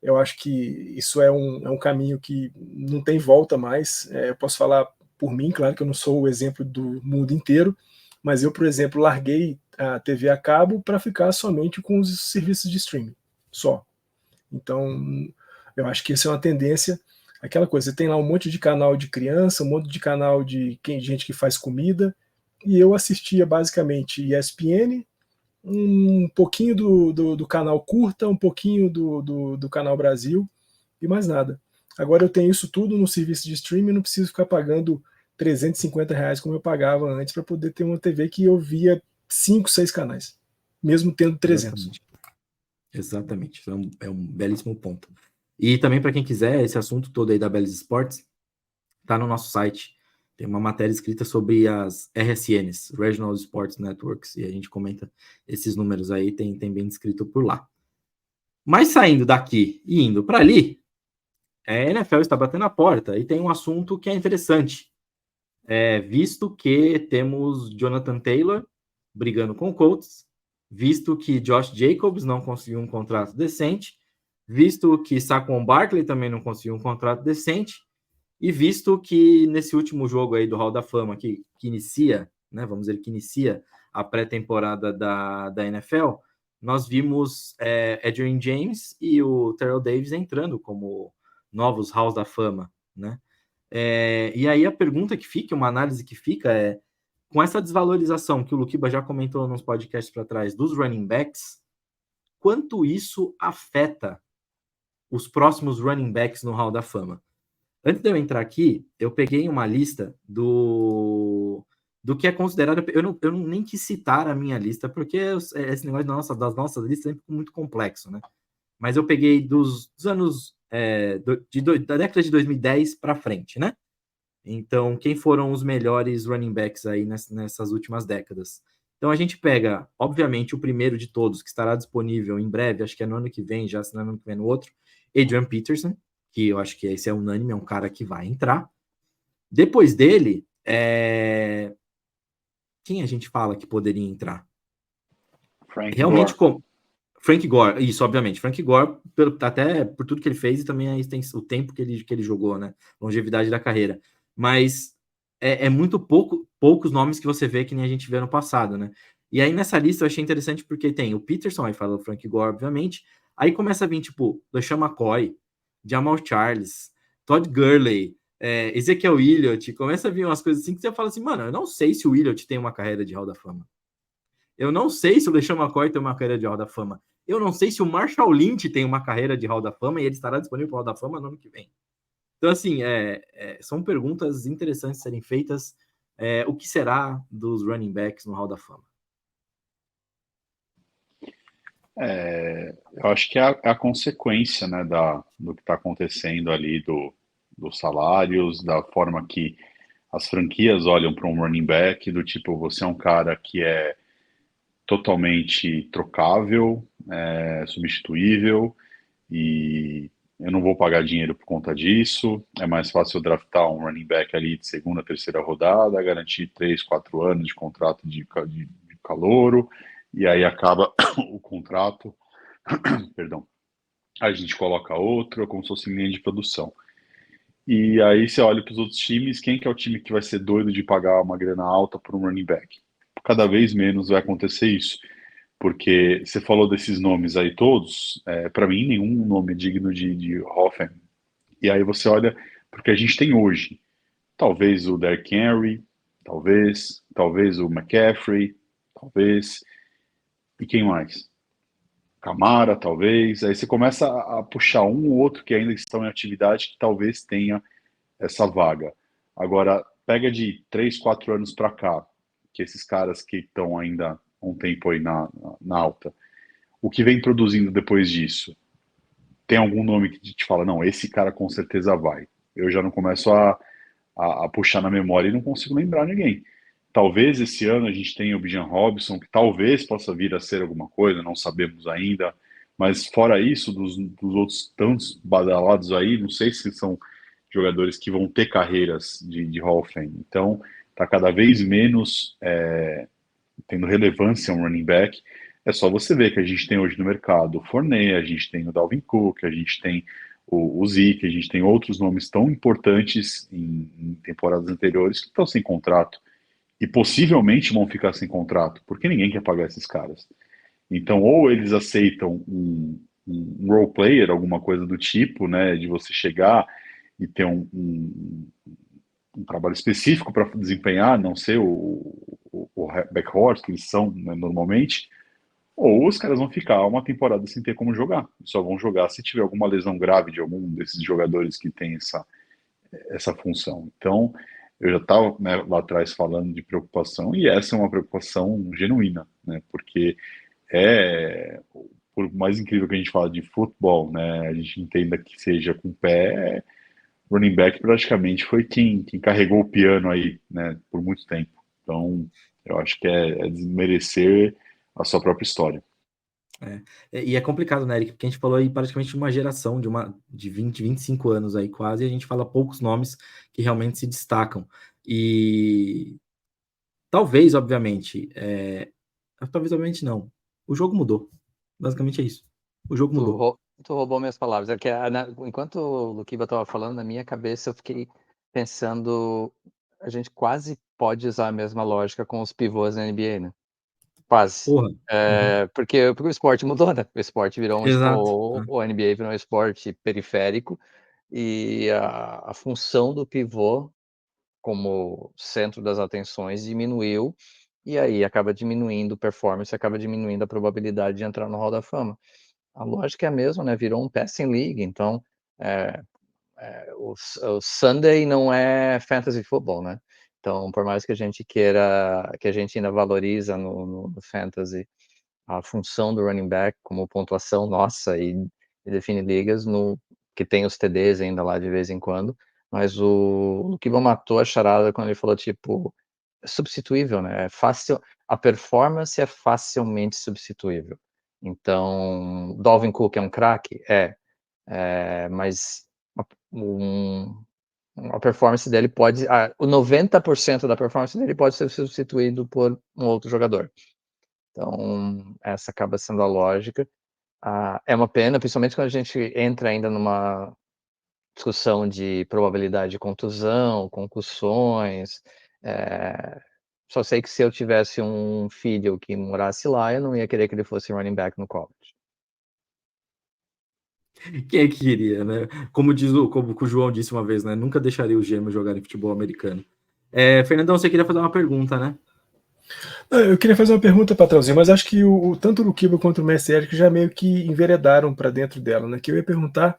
Eu acho que isso é um caminho que não tem volta mais. Eu posso falar por mim, claro que eu não sou o exemplo do mundo inteiro, mas eu, por exemplo, larguei a TV a cabo para ficar somente com os serviços de streaming, só. Então, eu acho que essa é uma tendência. Aquela coisa, você tem lá um monte de canal de criança, um monte de canal de gente que faz comida, e eu assistia basicamente ESPN, um pouquinho do canal Curta, um pouquinho do canal Brasil e mais nada. Agora eu tenho isso tudo no serviço de streaming, não preciso ficar pagando R$350 como eu pagava antes para poder ter uma TV que eu via 5, 6 canais, mesmo tendo 300. Exatamente. É um belíssimo ponto. E também para quem quiser, esse assunto todo aí da Belis Sports está no nosso site. Tem uma matéria escrita sobre as RSNs, Regional Sports Networks, e a gente comenta esses números aí, tem bem descrito por lá. Mas saindo daqui e indo para ali, a NFL está batendo a porta e tem um assunto que é interessante, visto que temos Jonathan Taylor brigando com o Colts, visto que Josh Jacobs não conseguiu um contrato decente, visto que Saquon Barkley também não conseguiu um contrato decente, e visto que nesse último jogo aí do Hall da Fama, que inicia, né, vamos dizer que inicia a pré-temporada da NFL, nós vimos Adrian James e o Terrell Davis entrando como novos Halls da Fama, né? E aí a pergunta que fica, uma análise que fica é, com essa desvalorização que o Luquiba já comentou nos podcasts para trás dos running backs, quanto isso afeta os próximos running backs no Hall da Fama? Antes de eu entrar aqui, eu peguei uma lista do que é considerado... Eu não nem quis citar a minha lista, porque esse negócio das nossas listas é sempre muito complexo, né? Mas eu peguei dos anos... da década de 2010 para frente, né? Então, quem foram os melhores running backs aí nessas últimas décadas? Então, a gente pega, obviamente, o primeiro de todos, que estará disponível em breve, acho que é no ano que vem, já se não é no ano que vem no outro, Adrian Peterson, que eu acho que esse é unânime, é um cara que vai entrar. Depois dele, quem a gente fala que poderia entrar? Frank Gore. Frank Gore, isso, obviamente. Frank Gore, até por tudo que ele fez, e também aí tem o tempo que ele jogou, né? Longevidade da carreira. Mas é muito poucos nomes que você vê que nem a gente vê no passado, né? E aí nessa lista eu achei interessante porque tem o Peterson, aí fala o Frank Gore, obviamente. Aí começa a vir, tipo, LeSean McCoy, Jamal Charles, Todd Gurley, Ezekiel Elliott, começa a vir umas coisas assim que você fala assim, mano, eu não sei se o Elliott tem uma carreira de Hall da Fama. Eu não sei se o LeSean McCoy tem uma carreira de Hall da Fama. Eu não sei se o Marshall Lynch tem uma carreira de Hall da Fama e ele estará disponível para o Hall da Fama no ano que vem. Então, assim, são perguntas interessantes de serem feitas. O que será dos running backs no Hall da Fama? Eu acho que é a consequência, né, do que está acontecendo ali, dos salários, da forma que as franquias olham para um running back, do tipo, você é um cara que é totalmente trocável, substituível, e eu não vou pagar dinheiro por conta disso. É mais fácil eu draftar um running back ali de segunda, terceira rodada, garantir 3, 4 anos de contrato de calouro, e aí acaba o contrato, perdão, a gente coloca outro, como se fosse linha de produção. E aí você olha para os outros times, quem que é o time que vai ser doido de pagar uma grana alta por um running back? Cada vez menos vai acontecer isso, porque você falou desses nomes aí todos, para mim nenhum nome é digno de Hoffman. E aí você olha porque a gente tem hoje, talvez o Derrick Henry, talvez o McCaffrey, talvez, e quem mais? Camara, talvez. Aí você começa a puxar um ou outro que ainda estão em atividade que talvez tenha essa vaga. Agora, pega de 3, 4 anos para cá, que esses caras que estão ainda há um tempo aí na alta, o que vem produzindo depois disso? Tem algum nome que te fala, não, esse cara com certeza vai. Eu já não começo a puxar na memória e não consigo lembrar ninguém. Talvez esse ano a gente tenha o Bijan Robinson, que talvez possa vir a ser alguma coisa, não sabemos ainda. Mas fora isso, dos outros tantos badalados aí, não sei se são jogadores que vão ter carreiras de Hall of Fame. Então, está cada vez menos tendo relevância um running back. É só você ver que a gente tem hoje no mercado o Fournette, a gente tem o Dalvin Cook, a gente tem o Zeke, a gente tem outros nomes tão importantes em temporadas anteriores que estão sem contrato e possivelmente vão ficar sem contrato, porque ninguém quer pagar esses caras. Então, ou eles aceitam um role player, alguma coisa do tipo, né, de você chegar e ter um trabalho específico para desempenhar, não ser o backhorse, que eles são, né, normalmente, ou os caras vão ficar uma temporada sem ter como jogar. Só vão jogar se tiver alguma lesão grave de algum desses jogadores que tem essa função. Então, eu já estava, né, lá atrás falando de preocupação, e essa é uma preocupação genuína, né, porque por mais incrível que a gente fala de futebol, né, a gente entenda que seja com o pé, running back praticamente foi quem carregou o piano aí, né, por muito tempo. Então, eu acho que é desmerecer a sua própria história. E é complicado, né, Eric? Porque a gente falou aí praticamente de uma geração de 20, 25 anos aí quase, e a gente fala poucos nomes que realmente se destacam. E talvez, obviamente, não. O jogo mudou. Basicamente é isso. O jogo mudou. Tu roubou minhas palavras. É que enquanto o Luquiba estava falando, na minha cabeça eu fiquei pensando, a gente quase pode usar a mesma lógica com os pivôs na NBA, né? Quase. Porra. Porque o esporte mudou, né? O esporte virou Exato. o NBA virou um esporte periférico e a função do pivô como centro das atenções diminuiu e aí acaba diminuindo performance, acaba diminuindo a probabilidade de entrar no Hall da Fama. A lógica é a mesma, né? Virou um passing league, então o Sunday não é fantasy football, né? Então, por mais que a gente queira, que a gente ainda valoriza no fantasy a função do running back como pontuação nossa e define ligas, que tem os TDs ainda lá de vez em quando, mas o Luquiba matou a charada quando ele falou, tipo, é substituível, né? É fácil, a performance é facilmente substituível. Então, Dalvin Cook é um craque? Mas a performance dele pode, o 90% da performance dele pode ser substituído por um outro jogador. Então, essa acaba sendo a lógica. É uma pena, principalmente quando a gente entra ainda numa discussão de probabilidade de contusão, concussões. Só sei que se eu tivesse um filho que morasse lá, eu não ia querer que ele fosse running back no college. Quem é que queria, né? Como o João disse uma vez, né? Nunca deixaria os gêmeos jogarem futebol americano. Fernandão, você queria fazer uma pergunta, né? Eu queria fazer uma pergunta, patrãozinho, mas acho que tanto o Luquiba quanto o Messi Eric já meio que enveredaram para dentro dela, né? Que eu ia perguntar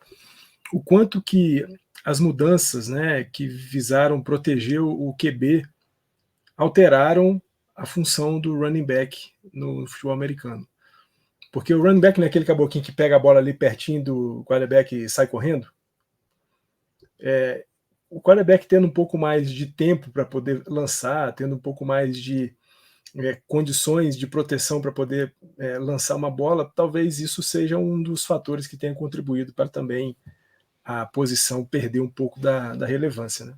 o quanto que as mudanças, né, que visaram proteger o QB alteraram a função do running back no futebol americano. Porque o running back não é aquele caboclinho que pega a bola ali pertinho do quarterback e sai correndo. O quarterback tendo um pouco mais de tempo para poder lançar, tendo um pouco mais de condições de proteção para poder lançar uma bola, talvez isso seja um dos fatores que tenha contribuído para também a posição perder um pouco da relevância, né?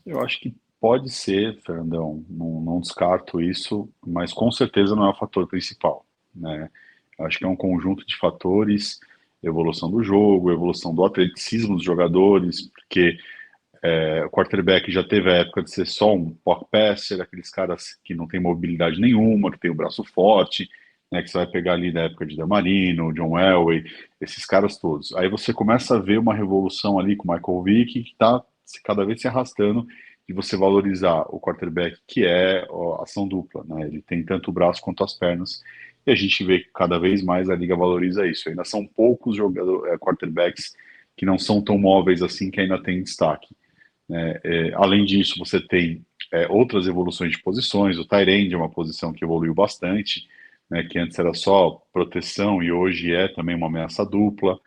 Eu acho que pode ser, Fernandão, não descarto isso, mas com certeza não é o fator principal, né? Eu acho que é um conjunto de fatores, evolução do jogo, evolução do atleticismo dos jogadores, porque o quarterback já teve a época de ser só um pocket passer, aqueles caras que não tem mobilidade nenhuma, que tem o braço forte, né, que você vai pegar ali da época de Dan Marino, John Elway, esses caras todos. Aí você começa a ver uma revolução ali com o Michael Vick, que está cada vez se arrastando, de você valorizar o quarterback, que é a ação dupla, né? Ele tem tanto o braço quanto as pernas, e a gente vê que cada vez mais a liga valoriza isso. Ainda são poucos quarterbacks que não são tão móveis assim, que ainda tem destaque, né? Além disso, você tem outras evoluções de posições. O tight end é uma posição que evoluiu bastante, né? Que antes era só proteção e hoje é também uma ameaça dupla,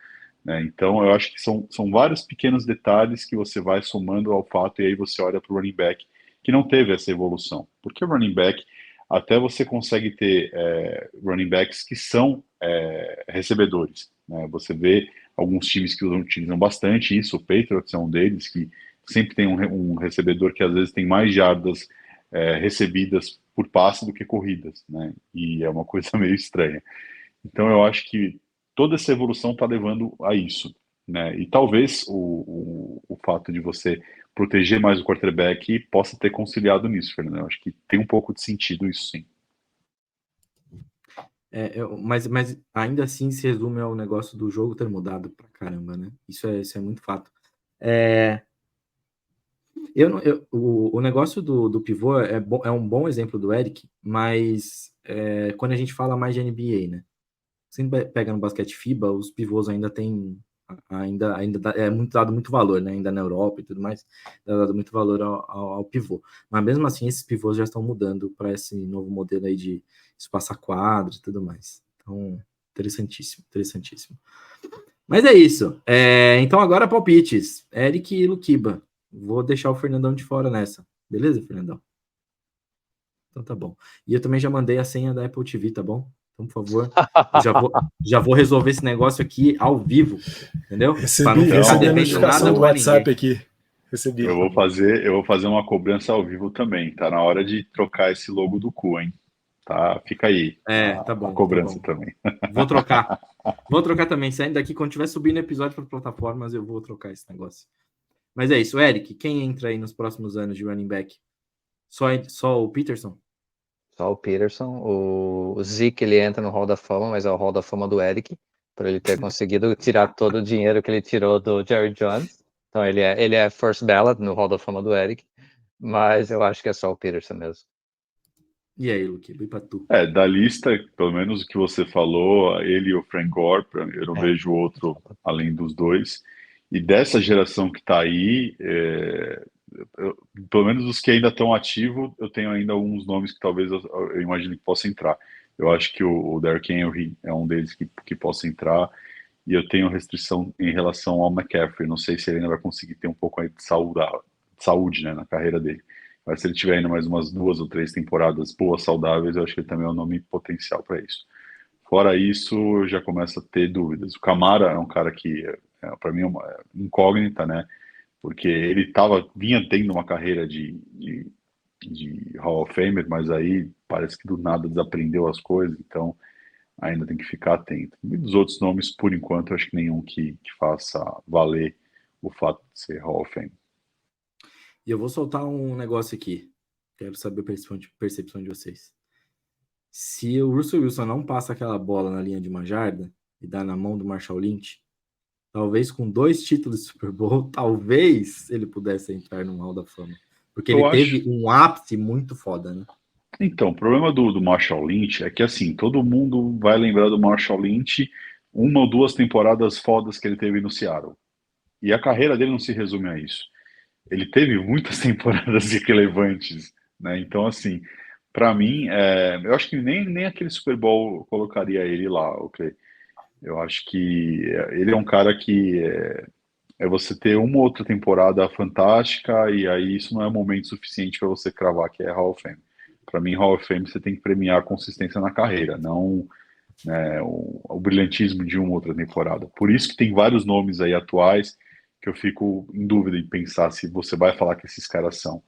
né? Então, eu acho que são vários pequenos detalhes que você vai somando ao fato, e aí você olha para o running back, que não teve essa evolução. Porque o running back, até você consegue ter running backs que são recebedores, né? Você vê alguns times que utilizam bastante isso, o Patriots é um deles, que sempre tem um recebedor que às vezes tem mais jardas recebidas por passe do que corridas, né? E é uma coisa meio estranha. Então, eu acho que toda essa evolução está levando a isso, né? E talvez o fato de você proteger mais o quarterback possa ter conciliado nisso, Fernando. Eu acho que tem um pouco de sentido isso, sim. Mas ainda assim se resume ao negócio do jogo ter mudado pra caramba, né? Isso é muito fato. O negócio do pivô é um bom exemplo do Eric, mas quando a gente fala mais de NBA, né? Você pega no basquete FIBA, os pivôs ainda tem dado muito valor, né? Ainda na Europa e tudo mais, é dado muito valor ao pivô. Mas mesmo assim, esses pivôs já estão mudando para esse novo modelo aí de espaçar quadro e tudo mais. Então, interessantíssimo, interessantíssimo. Mas é isso. Então agora palpites. Eric e Luquiba. Vou deixar o Fernandão de fora nessa. Beleza, Fernandão? Então tá bom. E eu também já mandei a senha da Apple TV, tá bom? Então, por favor, já vou resolver esse negócio aqui ao vivo, entendeu? Recebi a notificação do WhatsApp aqui. Recebi. Eu vou fazer uma cobrança ao vivo também. Tá na hora de trocar esse logo do cu, hein? Tá, fica aí. Tá bom. A cobrança tá bom. também. Vou trocar. Vou trocar também. Saindo daqui, quando tiver subindo episódio para plataformas, eu vou trocar esse negócio. Mas é isso, Eric. Quem entra aí nos próximos anos de running back? Só o Peterson? Só o Peterson. O Zeke, ele entra no Hall da Fama, mas é o Hall da Fama do Eric, por ele ter conseguido tirar todo o dinheiro que ele tirou do Jerry Jones. Então ele é first ballot no Hall da Fama do Eric, mas eu acho que é só o Peterson mesmo. E aí, Luque, vem pra tu. Da lista, pelo menos o que você falou, ele e o Frank Gore, eu não vejo outro além dos dois. E dessa geração que está aí, pelo menos os que ainda estão ativos, eu tenho ainda alguns nomes que talvez eu imagine que possa entrar. Eu acho que o Derrick Henry é um deles que possa entrar, e eu tenho restrição em relação ao McCaffrey. Não sei se ele ainda vai conseguir ter um pouco aí de saúde, né, na carreira dele. Mas se ele tiver ainda mais umas 2 ou 3 temporadas boas, saudáveis, eu acho que ele também é um nome potencial para isso. Fora isso, eu já começo a ter dúvidas. O Camara é um cara que, para mim, é uma incógnita, né? Porque ele vinha tendo uma carreira de Hall of Famer, mas aí parece que do nada desaprendeu as coisas, então ainda tem que ficar atento. E dos outros nomes, por enquanto, eu acho que nenhum que faça valer o fato de ser Hall of Fame. E eu vou soltar um negócio aqui. Quero saber a percepção de vocês. Se o Russell Wilson não passa aquela bola na linha de uma jarda e dá na mão do Marshall Lynch, talvez com 2 títulos de Super Bowl, talvez ele pudesse entrar no Hall da Fama. Porque ele teve um ápice muito foda, né? Então, o problema do Marshall Lynch é que, assim, todo mundo vai lembrar do Marshall Lynch 1 ou 2 temporadas fodas que ele teve no Seattle. E a carreira dele não se resume a isso. Ele teve muitas temporadas irrelevantes, né? Então, assim, para mim, eu acho que nem aquele Super Bowl eu colocaria ele lá, ok? Eu acho que ele é um cara que você ter uma ou outra temporada fantástica e aí isso não é momento suficiente para você cravar que é Hall of Fame. Para mim, Hall of Fame você tem que premiar a consistência na carreira, não, né, o brilhantismo de uma ou outra temporada. Por isso que tem vários nomes aí atuais que eu fico em dúvida em pensar se você vai falar que esses caras são.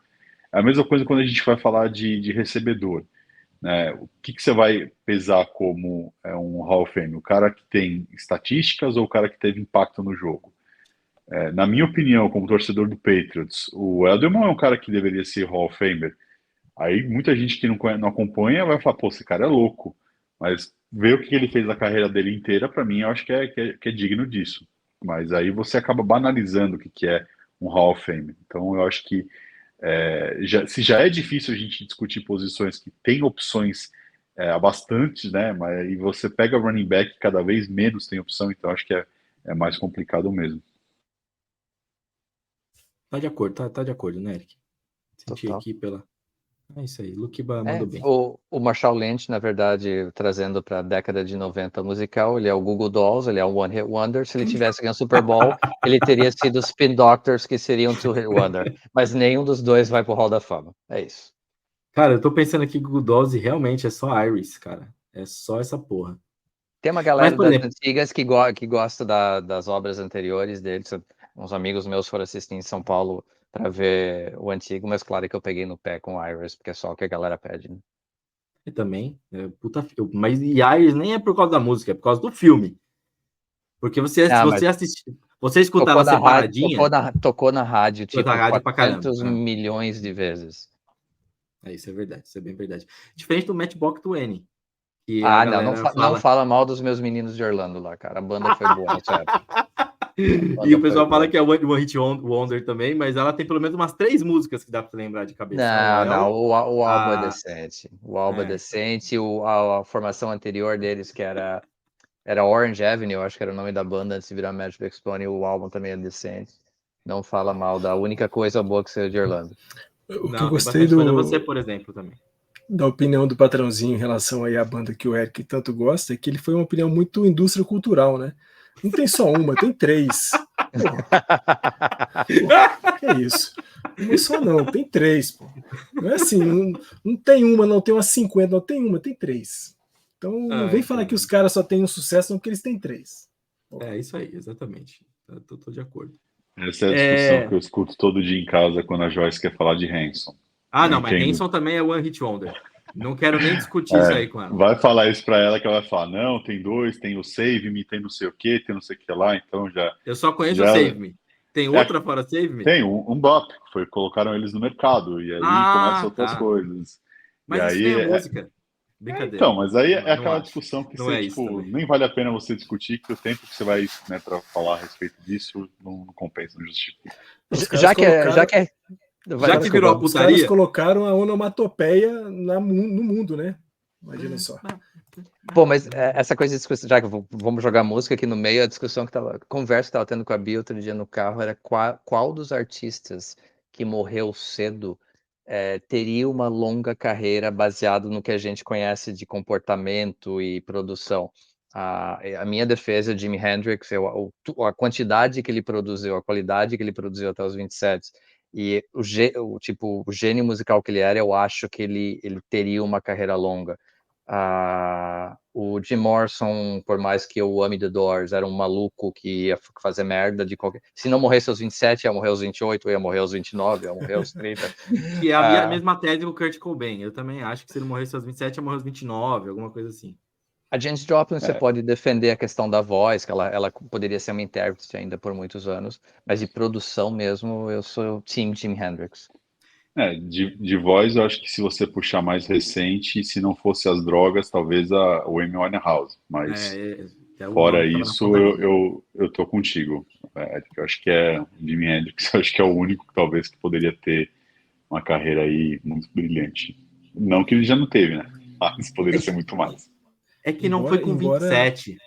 É a mesma coisa quando a gente vai falar de recebedor, né? O que você vai pesar como um Hall of Fame? O cara que tem estatísticas ou o cara que teve impacto no jogo? Na minha opinião, como torcedor do Patriots, o Edelman é um cara que deveria ser Hall of Famer. Aí muita gente que não acompanha vai falar, pô, esse cara é louco. Mas ver o que ele fez na carreira dele inteira, para mim, eu acho que é digno disso. Mas aí você acaba banalizando o que é um Hall of Fame. Então eu acho que se já é difícil a gente discutir posições que tem opções há bastante, né? E você pega running back, cada vez menos tem opção, então acho que é mais complicado mesmo. Tá de acordo, tá de acordo, né, Eric? Senti Total. aqui pela... É isso aí, Luquiba mandou bem. O Marshall Lynch, na verdade, trazendo para a década de 90 musical, ele é o Google Dolls, ele é um One Hit Wonder. Se ele tivesse ganho o Super Bowl, ele teria sido os Spin Doctors, que seriam Two Hit Wonder. Mas nenhum dos dois vai pro Hall da Fama. É isso. Cara, eu tô pensando aqui que o Google Dolls realmente é só Iris, cara. É só essa porra. Tem uma galera por das exemplo, antigas que gosta das obras anteriores deles. Uns amigos meus foram assistir em São Paulo para ver o antigo, mas claro que eu peguei no pé com Iris, porque é só o que a galera pede, né? e também, mas Iris nem é por causa da música, é por causa do filme. Porque você assistir, você escutar ela separadinha... Tocou na rádio, tipo, na rádio 400 milhões de vezes. Isso é verdade, isso é bem verdade. Diferente do Matchbox 20. Não fala mal dos meus meninos de Orlando lá, cara. A banda foi boa nessa época. E o pessoal fala que é One Hit Wonder também, mas ela tem pelo menos umas 3 músicas que dá pra lembrar de cabeça. Não, o álbum é decente. O álbum é decente, a formação anterior deles, que era Orange Avenue, eu acho que era o nome da banda antes de virar Matchbox 20, o álbum também é decente. Não fala mal da única coisa boa que saiu de Orlando. O que eu gostei você, por exemplo, também. Da opinião do patrãozinho em relação aí à banda que o Eric tanto gosta, é que ele foi uma opinião muito indústria cultural, né? Não tem só uma, tem 3. Que é isso? Uma só não, tem 3, pô. Não é assim, não tem uma, não tem umas 50, não tem uma, tem 3. Então não vem falar que os caras só têm um sucesso, não, porque eles têm 3. É isso aí, exatamente. Eu tô de acordo. Essa é a discussão que eu escuto todo dia em casa quando a Joyce quer falar de Hanson. Não, mas Hanson também é One Hit Wonder. Não quero nem discutir isso aí com ela. Vai falar isso pra ela que ela vai falar, não, tem 2, tem o Save Me, tem não sei o que, tem não sei o que lá, então já... Eu só conheço o Save Me. Tem outra fora Save Me? Tem, um Bop, colocaram eles no mercado, e aí começam outras coisas. Mas isso nem é música. Brincadeira. Então, mas aí é aquela discussão que você, nem vale a pena você discutir, que o tempo que você vai, né, pra falar a respeito disso não compensa, não justifica. Já que virou a putaria... Os caras colocaram a onomatopeia no mundo, né? Imagina só. Pô, mas essa coisa de discussão, já que vamos jogar música aqui no meio, a discussão conversa que tava tendo com a Bia outro dia no carro era qual dos artistas que morreu cedo teria uma longa carreira baseado no que a gente conhece de comportamento e produção. A minha defesa é Jimi Hendrix, a quantidade que ele produziu, a qualidade que ele produziu até os 27, e o gênio musical que ele era, eu acho que ele teria uma carreira longa. O Jim Morrison, por mais que eu ame The Doors, era um maluco que ia fazer merda de qualquer... Se não morresse aos 27, ia morrer aos 28, ia morrer aos 29, ia morrer aos 30. Que havia a mesma tese do Kurt Cobain. Eu também acho que se ele morresse aos 27, ia morrer aos 29, alguma coisa assim. A Janis Joplin, você pode defender a questão da voz, que ela poderia ser uma intérprete ainda por muitos anos, mas de produção mesmo, eu sou Team Jimi Hendrix. De voz, eu acho que se você puxar mais recente, se não fosse as drogas, talvez o Amy Winehouse, mas fora isso, eu tô contigo. Eu acho que Jimi Hendrix, eu acho que é o único, talvez, que poderia ter uma carreira aí muito brilhante. Não que ele já não teve, né? Mas poderia ser muito mais. É que não foi com 27.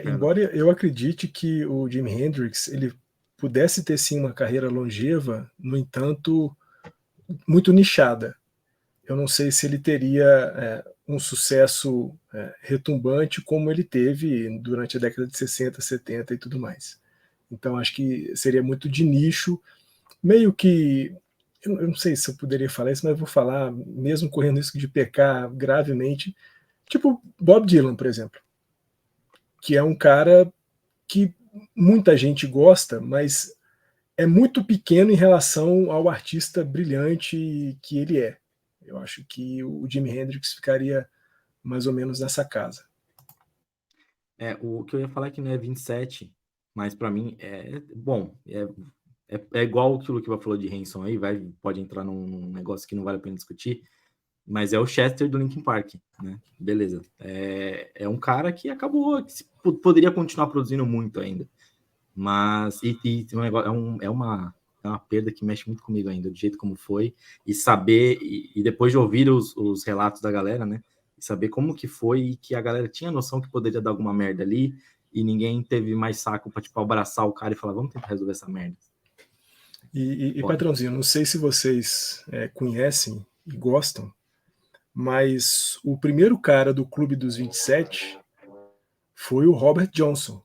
Embora eu acredite que o Jimi Hendrix ele pudesse ter sim uma carreira longeva, no entanto, muito nichada. Eu não sei se ele teria um sucesso retumbante como ele teve durante a década de 60, 70 e tudo mais. Então acho que seria muito de nicho, meio que... Eu não sei se eu poderia falar isso, mas vou falar, mesmo correndo risco de pecar gravemente, tipo Bob Dylan, por exemplo, que é um cara que muita gente gosta, mas é muito pequeno em relação ao artista brilhante que ele é. Eu acho que o Jimi Hendrix ficaria mais ou menos nessa casa. O que eu ia falar é que não é 27, mas para mim bom, é igual o que o Luquiba falou de Hanson aí, pode entrar num negócio que não vale a pena discutir, mas é o Chester do Linkin Park, né? Beleza. É um cara que acabou, que poderia continuar produzindo muito ainda, mas o negócio é uma é uma perda que mexe muito comigo ainda, do jeito como foi, e saber, e depois de ouvir os relatos da galera, né, e saber como que foi, e que a galera tinha noção que poderia dar alguma merda ali, e ninguém teve mais saco pra, tipo, abraçar o cara e falar, vamos tentar resolver essa merda. E patrãozinho, não sei se vocês conhecem e gostam, mas o primeiro cara do Clube dos 27 foi o Robert Johnson,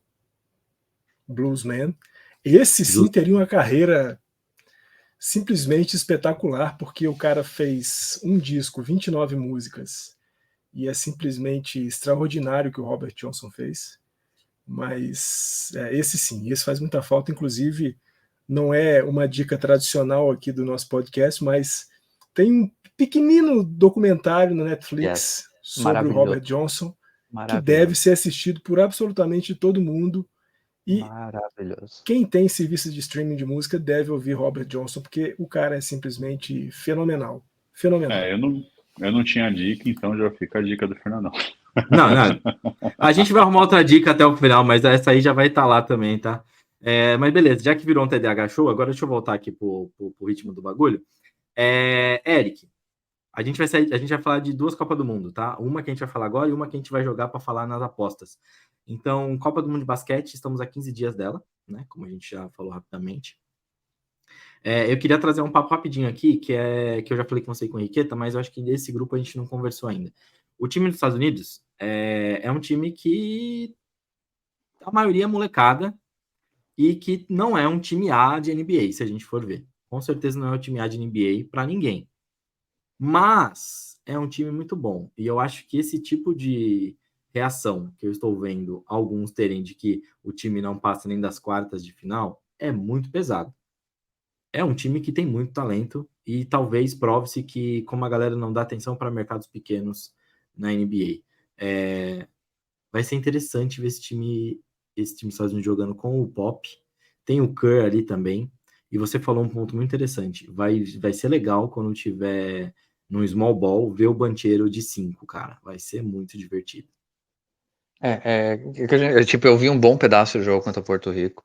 bluesman. Esse sim teria uma carreira simplesmente espetacular, porque o cara fez um disco, 29 músicas, e é simplesmente extraordinário o que o Robert Johnson fez. Mas esse sim, esse faz muita falta, inclusive não é uma dica tradicional aqui do nosso podcast, mas tem um pequenino documentário na Netflix sobre o Robert Johnson, que deve ser assistido por absolutamente todo mundo. E quem tem serviço de streaming de música deve ouvir Robert Johnson, porque o cara é simplesmente fenomenal. Fenomenal. Eu não tinha dica, então já fica a dica do Fernandão. Não. A gente vai arrumar outra dica até o final, mas essa aí já vai estar lá também, tá? Mas beleza, já que virou um TDAH show, agora deixa eu voltar aqui pro ritmo do bagulho. Eric, a gente vai falar de 2 Copas do Mundo, tá? Uma que a gente vai falar agora e uma que a gente vai jogar para falar nas apostas. Então, Copa do Mundo de basquete, estamos a 15 dias dela, né? Como a gente já falou rapidamente. Eu queria trazer um papo rapidinho aqui, que eu já falei com você e com o Henriqueta, mas eu acho que desse grupo a gente não conversou ainda. O time dos Estados Unidos é um time que a maioria é molecada e que não é um time A de NBA, se a gente for ver. Com certeza não é um time A de NBA para ninguém. Mas é um time muito bom. E eu acho que esse tipo de reação que eu estou vendo alguns terem de que o time não passa nem das quartas de final é muito pesado. É um time que tem muito talento e talvez prove-se que, como a galera não dá atenção para mercados pequenos na NBA, vai ser interessante ver esse time dos Estados Unidos jogando com o Pop. Tem o Kerr ali também. E você falou um ponto muito interessante. Vai ser legal quando tiver num small ball ver o Banchero de 5, cara. Vai ser muito divertido. Eu vi um bom pedaço do jogo contra Porto Rico.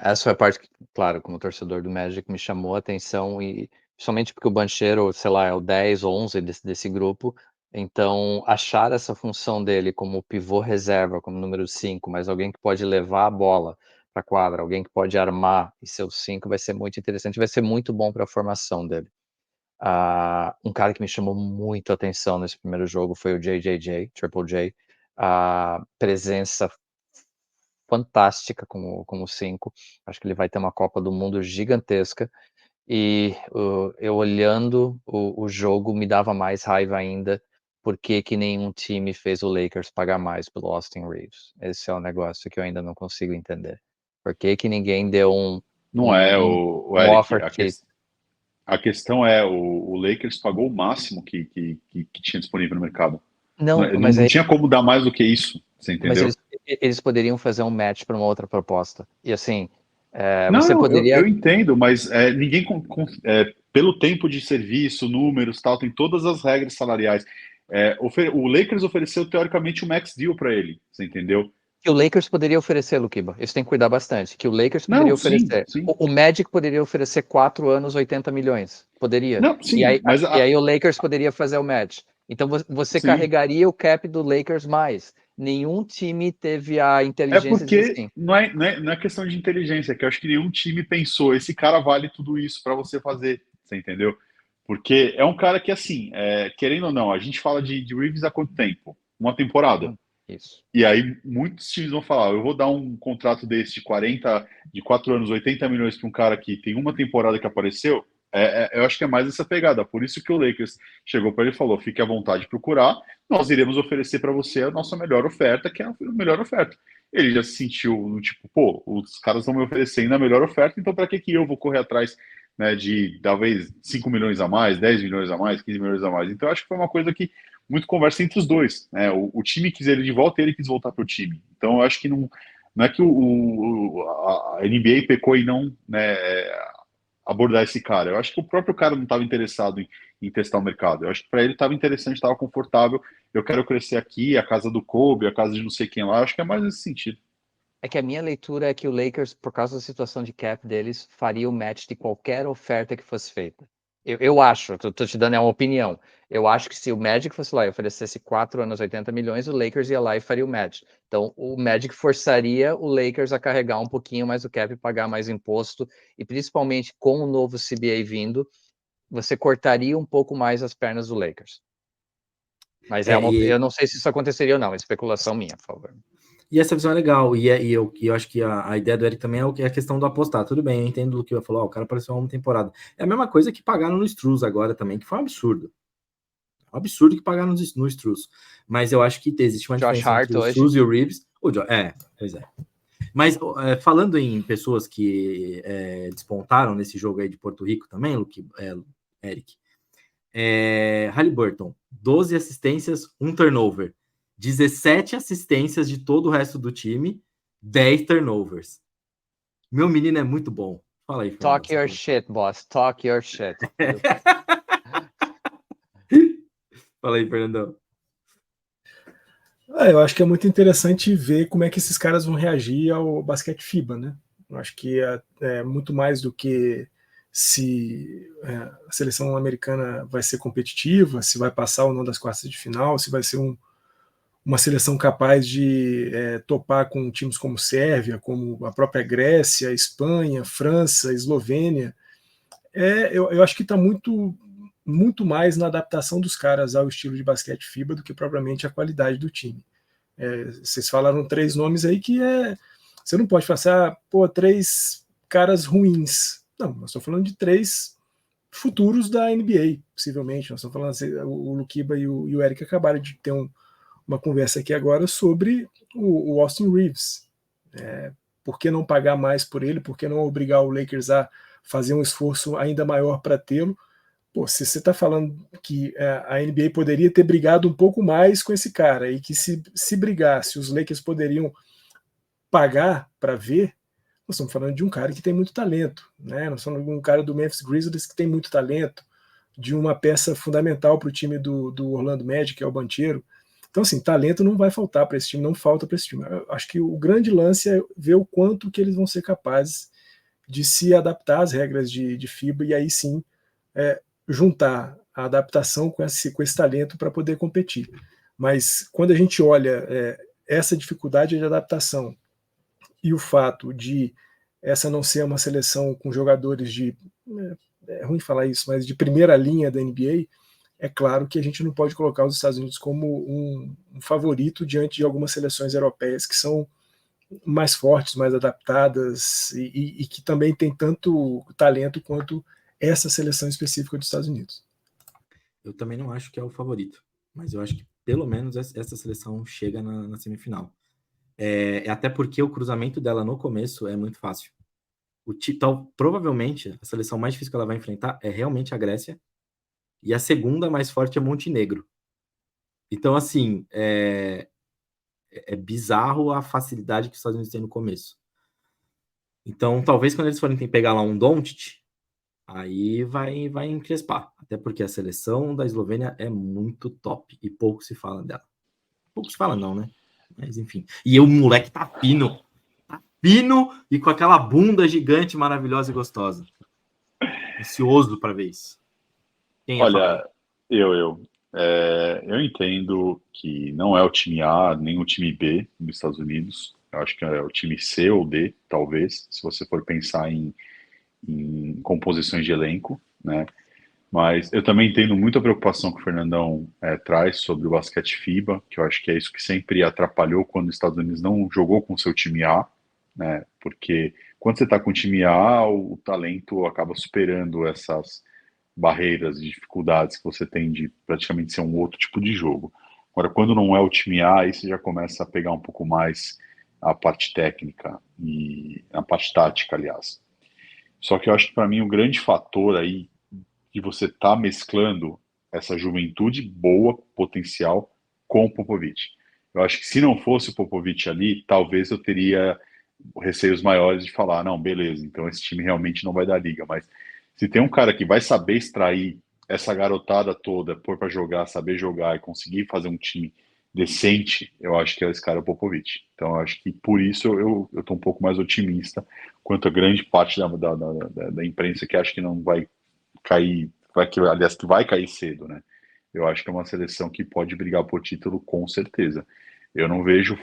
Essa foi a parte que, claro, como torcedor do Magic, me chamou a atenção, e somente porque o Banchero, sei lá, é o 10 ou 11 desse grupo, então achar essa função dele como pivô reserva, como número 5, mas alguém que pode levar a bola para a quadra, alguém que pode armar e ser o 5, vai ser muito interessante, vai ser muito bom para a formação dele. Um cara que me chamou muito a atenção nesse primeiro jogo foi o Triple J, a presença fantástica como 5. Acho que ele vai ter uma Copa do Mundo gigantesca. E eu olhando o jogo me dava mais raiva ainda, porque que nenhum time fez o Lakers pagar mais pelo Austin Reeves. Esse é um negócio que eu ainda não consigo entender. Por que ninguém deu um Eric, offer sheet? A questão é, o Lakers pagou o máximo que tinha disponível no mercado. Não tinha como dar mais do que isso, você entendeu? Mas eles poderiam fazer um match para uma outra proposta. E assim, eu entendo, mas ninguém, pelo tempo de serviço, números, tal, tem todas as regras salariais. O Lakers ofereceu, teoricamente, o max deal para ele, você entendeu? Que o Lakers poderia oferecer, Luquiba. Isso tem que cuidar bastante. Que o Lakers poderia oferecer. Sim. O Magic poderia oferecer 4 anos, 80 milhões. Poderia. Não, sim, e aí o Lakers poderia fazer o match. Então você carregaria o cap do Lakers mais. Nenhum time teve a inteligência de dizer sim. Não é questão de inteligência, que eu acho que nenhum time pensou, esse cara vale tudo isso para você fazer, você entendeu? Porque é um cara que, assim, querendo ou não, a gente fala de Reeves há quanto tempo? Uma temporada. Isso. E aí muitos times vão falar, eu vou dar um contrato desse de 4 anos, 80 milhões para um cara que tem uma temporada que apareceu. Eu acho que é mais essa pegada. Por isso que o Lakers chegou para ele e falou, fique à vontade de procurar, nós iremos oferecer para você a nossa melhor oferta, que é a melhor oferta. Ele já se sentiu, tipo, os caras estão me oferecendo a melhor oferta, então para que eu vou correr atrás, né, de talvez 5 milhões a mais, 10 milhões a mais, 15 milhões a mais. Então eu acho que foi uma coisa que muito conversa entre os dois, né? O time quis ele de volta e ele quis voltar para o time. Então eu acho que não é que a NBA pecou em não, né, abordar esse cara. Eu acho que o próprio cara não estava interessado em testar o mercado. Eu acho que para ele estava interessante, estava confortável. Eu quero crescer aqui, a casa do Kobe, a casa de não sei quem lá. Eu acho que é mais nesse sentido. É que a minha leitura é que o Lakers, por causa da situação de cap deles, faria o match de qualquer oferta que fosse feita. Eu acho, tô te dando uma opinião. Eu acho que se o Magic fosse lá e oferecesse 4 anos, 80 milhões, o Lakers ia lá e faria o match. Então, o Magic forçaria o Lakers a carregar um pouquinho mais o cap e pagar mais imposto. E principalmente com o novo CBA vindo, você cortaria um pouco mais as pernas do Lakers. Mas eu não sei se isso aconteceria ou não, é especulação minha, por favor. E essa visão é legal, e eu acho que a ideia do Eric também é a questão do apostar. Tudo bem, eu entendo o que eu falou, o cara apareceu uma temporada. É a mesma coisa que pagaram no Struz agora também, que foi um absurdo. É um absurdo que pagaram no Struz. Mas eu acho que existe uma diferença entre o Struz e o Reeves. Pois é. Mas falando em pessoas que despontaram nesse jogo aí de Porto Rico também, Eric, Haliburton, 12 assistências, 1 turnover. 17 assistências de todo o resto do time, 10 turnovers. Meu menino é muito bom. Fala aí, Fernando. Talk your shit, boss. Talk your shit. Fala aí, Fernandão. Eu acho que é muito interessante ver como é que esses caras vão reagir ao basquete FIBA, né? Eu acho que é muito mais do que se a seleção americana vai ser competitiva, se vai passar ou não das quartas de final, se vai ser uma seleção capaz de topar com times como Sérvia, como a própria Grécia, Espanha, França, Eslovênia. Eu acho que está muito mais na adaptação dos caras ao estilo de basquete FIBA do que propriamente a qualidade do time. Vocês falaram 3 nomes aí que você não pode passar 3 caras ruins. Não, nós estamos falando de 3 futuros da NBA, possivelmente. Nós estamos falando assim, o Luquiba e o Eric acabaram de ter uma conversa aqui agora sobre o Austin Reeves. Por que não pagar mais por ele? Por que não obrigar o Lakers a fazer um esforço ainda maior para tê-lo? Se você está falando que a NBA poderia ter brigado um pouco mais com esse cara e que se brigasse, os Lakers poderiam pagar para ver, nós estamos falando de um cara que tem muito talento, né? Nós estamos falando de um cara do Memphis Grizzlies que tem muito talento, de uma peça fundamental para o time do Orlando Magic, que é o Banchero. Então, assim, talento não vai faltar para esse time, não falta para esse time. Eu acho que o grande lance é ver o quanto que eles vão ser capazes de se adaptar às regras de FIBA e aí sim juntar a adaptação com esse talento para poder competir. Mas quando a gente olha essa dificuldade de adaptação e o fato de essa não ser uma seleção com jogadores é ruim falar isso, mas de primeira linha da NBA, é claro que a gente não pode colocar os Estados Unidos como um favorito diante de algumas seleções europeias que são mais fortes, mais adaptadas e que também tem tanto talento quanto essa seleção específica dos Estados Unidos. Eu também não acho que é o favorito, mas eu acho que pelo menos essa seleção chega na semifinal. Até porque o cruzamento dela no começo é muito fácil. Provavelmente a seleção mais difícil que ela vai enfrentar é realmente a Grécia, e a segunda mais forte é Montenegro. Então, assim, é bizarro a facilidade que os Estados Unidos têm no começo. Então, talvez quando eles forem pegar lá um Doncic, aí vai encrespar. Até porque a seleção da Eslovênia é muito top e pouco se fala dela. Pouco se fala não, né? Mas enfim. E o moleque tá fino. Tá fino e com aquela bunda gigante, maravilhosa e gostosa. Ansioso para ver isso. Olha, eu entendo que não é o time A nem o time B dos Estados Unidos. Eu acho que é o time C ou D, talvez, se você for pensar em composições de elenco, né? Mas eu também entendo muito a preocupação que o Fernandão traz sobre o basquete FIBA, que eu acho que é isso que sempre atrapalhou quando os Estados Unidos não jogou com o seu time A, né? Porque quando você está com o time A, o talento acaba superando essas barreiras e dificuldades que você tem de praticamente ser um outro tipo de jogo. Agora, quando não é o time A, aí você já começa a pegar um pouco mais a parte técnica e a parte tática, aliás. Só que eu acho que para mim o grande fator aí de você estar mesclando essa juventude boa, potencial, com o Popovich. Eu acho que se não fosse o Popovich ali, talvez eu teria receios maiores de falar, não, beleza, então esse time realmente não vai dar liga, mas se tem um cara que vai saber extrair essa garotada toda, pôr para jogar, saber jogar e conseguir fazer um time decente, eu acho que é esse cara Popovich. Então, eu acho que por isso eu tô um pouco mais otimista quanto a grande parte da imprensa que acha que não vai cair, aliás, que vai cair cedo, né? Eu acho que é uma seleção que pode brigar por título com certeza. Eu não vejo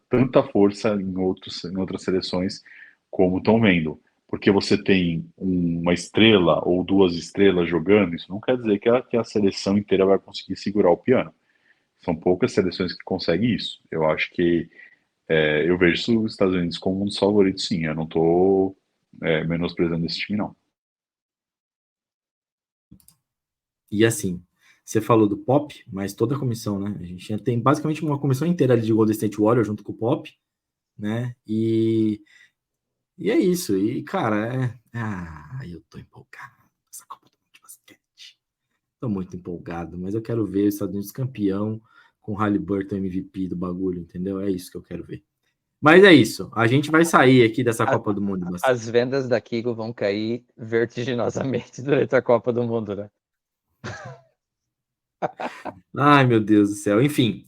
tanta força em outras seleções como estão vendo. Porque você tem uma estrela ou duas estrelas jogando, isso não quer dizer que a seleção inteira vai conseguir segurar o piano. São poucas seleções que conseguem isso. Eu acho que eu vejo os Estados Unidos como um dos favoritos, sim. Eu não estou menosprezando esse time, não. E assim, você falou do Pop, mas toda a comissão, né? A gente tem basicamente uma comissão inteira ali de Golden State Warriors junto com o Pop, né? E é isso. E, cara, eu tô empolgado com essa Copa do Mundo de basquete. Tô muito empolgado, mas eu quero ver os Estados Unidos campeão com o Haliburton MVP do bagulho, entendeu? É isso que eu quero ver. Mas é isso. A gente vai sair aqui dessa Copa do Mundo de basquete. As vendas da Kiko vão cair vertiginosamente durante a Copa do Mundo, né? Ai, meu Deus do céu. Enfim,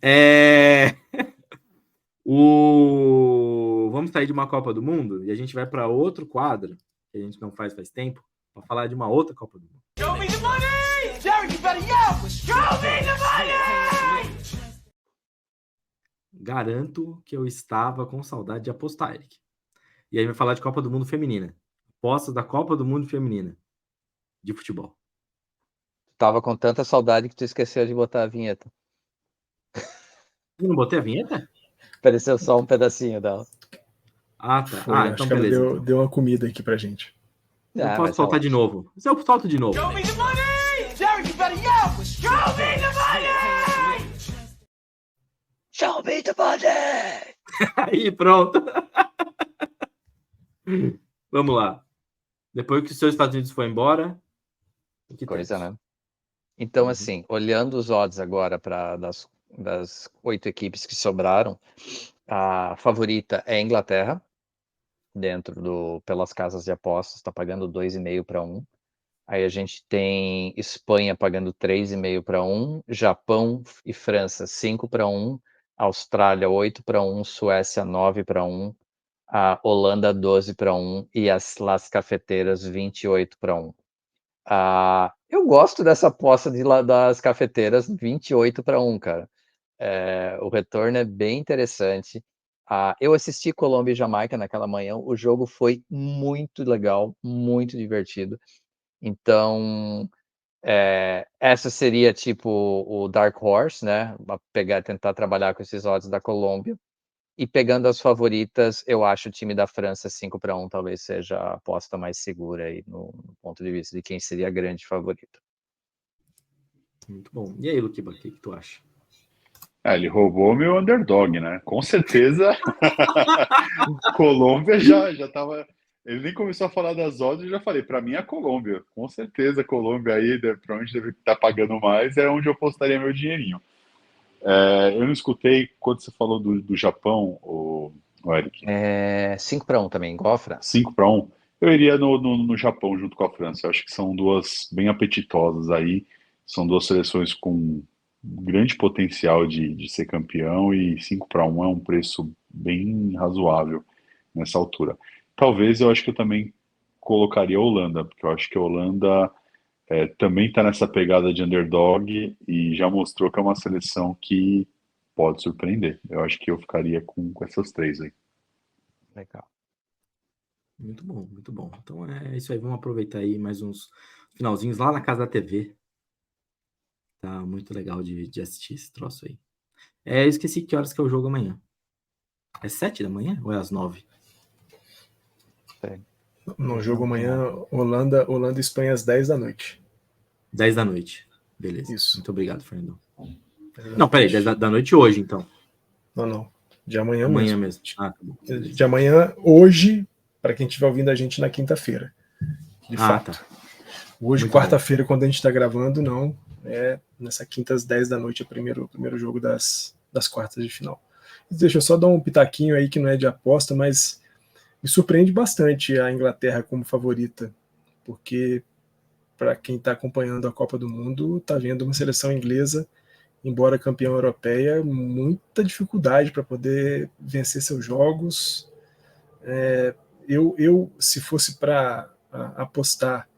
vamos sair de uma Copa do Mundo e a gente vai para outro quadro que a gente não faz tempo para falar de uma outra Copa do Mundo. Show me the money! Derek, you better yell! Show me the money! Garanto que eu estava com saudade de apostar, Eric. E aí vai falar de Copa do Mundo feminina. Apostas da Copa do Mundo feminina de futebol. Tava com tanta saudade que tu esqueceu de botar a vinheta. Eu não botei a vinheta? Apareceu só um pedacinho dela. Ah, tá. Foi, Então acho beleza. Que ela deu uma comida aqui pra gente. Eu posso soltar de novo. Se eu solto de novo. Show me the money! Derek, you better yell! Show me the money! Show me the money! Aí, pronto. Vamos lá. Depois que os seus Estados Unidos foi embora... Coisa, né? Então, assim, olhando os odds agora das 8 equipes que sobraram, a favorita é a Inglaterra, pelas casas de apostas, está pagando 2,5 para 1. Aí a gente tem Espanha pagando 3,5 para 1, Japão e França 5 para 1, Austrália 8 para 1, Suécia 9 para 1, a Holanda 12 para 1 e as Las Cafeteiras 28 para 1. Eu gosto dessa aposta das cafeteiras 28 para 1, cara. O retorno é bem interessante. Eu assisti Colômbia e Jamaica naquela manhã. O jogo foi muito legal, muito divertido. Então, essa seria tipo o Dark Horse, né? Tentar trabalhar com esses odds da Colômbia. E pegando as favoritas, eu acho o time da França 5 para 1 talvez seja a aposta mais segura aí no ponto de vista de quem seria a grande favorita. Muito bom. E aí, Luquiba, o que tu acha? Ele roubou meu underdog, né? Com certeza. Colômbia já tava. Ele nem começou a falar das odds, eu já falei, para mim é a Colômbia. Com certeza, a Colômbia aí, para onde deve estar pagando mais, é onde eu postaria meu dinheirinho. Eu não escutei quando você falou do Japão, o Eric. 5 para 1 também, igual a França. 5 para 1. Eu iria no Japão junto com a França. Eu acho que são duas bem apetitosas aí. São duas seleções com grande potencial de ser campeão e 5 para 1 é um preço bem razoável nessa altura. Talvez eu acho que eu também colocaria a Holanda, porque eu acho que a Holanda também está nessa pegada de underdog e já mostrou que é uma seleção que pode surpreender. Eu acho que eu ficaria com essas três aí. Legal. Muito bom, muito bom. Então é isso aí, vamos aproveitar aí mais uns finalzinhos lá na casa da TV. Tá muito legal de assistir esse troço aí. Eu esqueci que horas que é o jogo amanhã. É 7 da manhã ou é às 9? No jogo amanhã, Holanda e Espanha às 10 da noite. 10 da noite. Beleza. Isso. Muito obrigado, Fernando. Não, peraí, 10 da noite hoje, então. Não. De amanhã mesmo. Tá bom. De amanhã, hoje, para quem estiver ouvindo a gente na quinta-feira. De fato. Tá. Hoje, quarta-feira, quando a gente está gravando, não. Nessa quinta às 10 da noite, é o primeiro jogo das quartas de final. Deixa eu só dar um pitaquinho aí que não é de aposta, mas me surpreende bastante a Inglaterra como favorita, porque para quem está acompanhando a Copa do Mundo, está vendo uma seleção inglesa embora campeã europeia, muita dificuldade para poder vencer seus jogos. Eu se fosse para apostar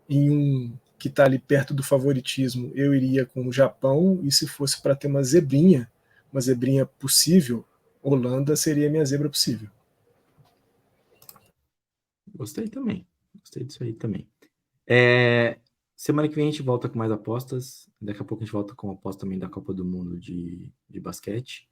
em um que está ali perto do favoritismo, eu iria com o Japão, e se fosse para ter uma zebrinha possível, Holanda seria a minha zebra possível. Gostei também. Gostei disso aí também. Semana que vem a gente volta com mais apostas. Daqui a pouco a gente volta com a aposta também da Copa do Mundo de basquete.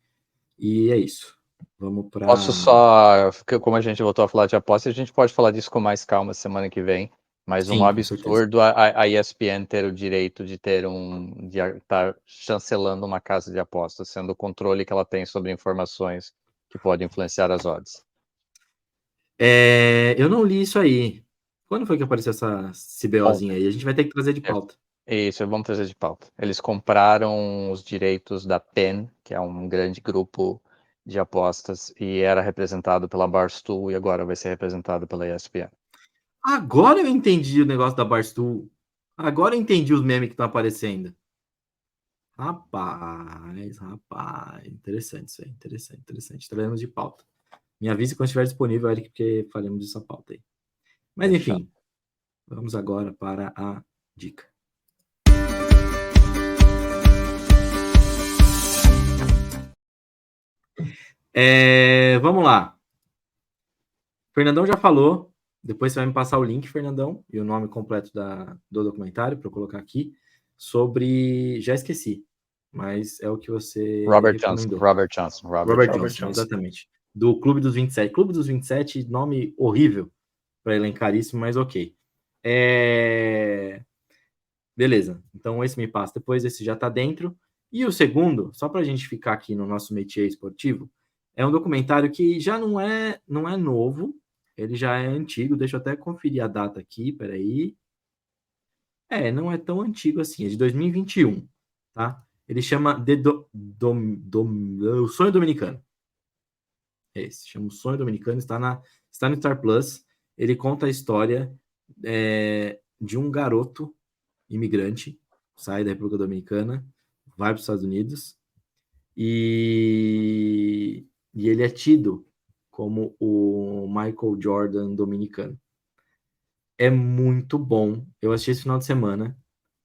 E é isso. Vamos para... Posso só, como a gente voltou a falar de aposta, a gente pode falar disso com mais calma semana que vem. Mas Sim, um com absurdo a ESPN ter o direito de estar chancelando uma casa de apostas, sendo o controle que ela tem sobre informações que podem influenciar as odds. Eu não li isso aí. Quando foi que apareceu essa CBOzinha aí? A gente vai ter que trazer de pauta. Isso, vamos trazer de pauta. Eles compraram os direitos da PEN, que é um grande grupo de apostas, e era representado pela Barstool, e agora vai ser representado pela ESPN. Agora eu entendi o negócio da Barstool. Agora eu entendi os memes que estão aparecendo. Rapaz. Interessante isso aí. Interessante. Traremos de pauta. Me avise quando estiver disponível, Eric, porque faremos essa pauta aí. Mas enfim, vamos agora para a dica. Vamos lá. Fernandão já falou. Depois você vai me passar o link, Fernandão, e o nome completo do documentário para eu colocar aqui. Sobre... Já esqueci, mas é o que você recomendou. Robert Johnson, exatamente. Do Clube dos 27. Clube dos 27, nome horrível para elencaríssimo, mas ok. Beleza. Então esse me passa depois, esse já está dentro. E o segundo, só para a gente ficar aqui no nosso métier esportivo, é um documentário que já não é novo, ele já é antigo. Deixa eu até conferir a data aqui, peraí. Não é tão antigo assim, é de 2021, tá? Ele chama O Sonho Dominicano. Esse, chama O Sonho Dominicano, está no Star Plus. Ele conta a história de um garoto imigrante, sai da República Dominicana, vai para os Estados Unidos, e ele é tido como o Michael Jordan dominicano. É muito bom. Eu assisti esse final de semana.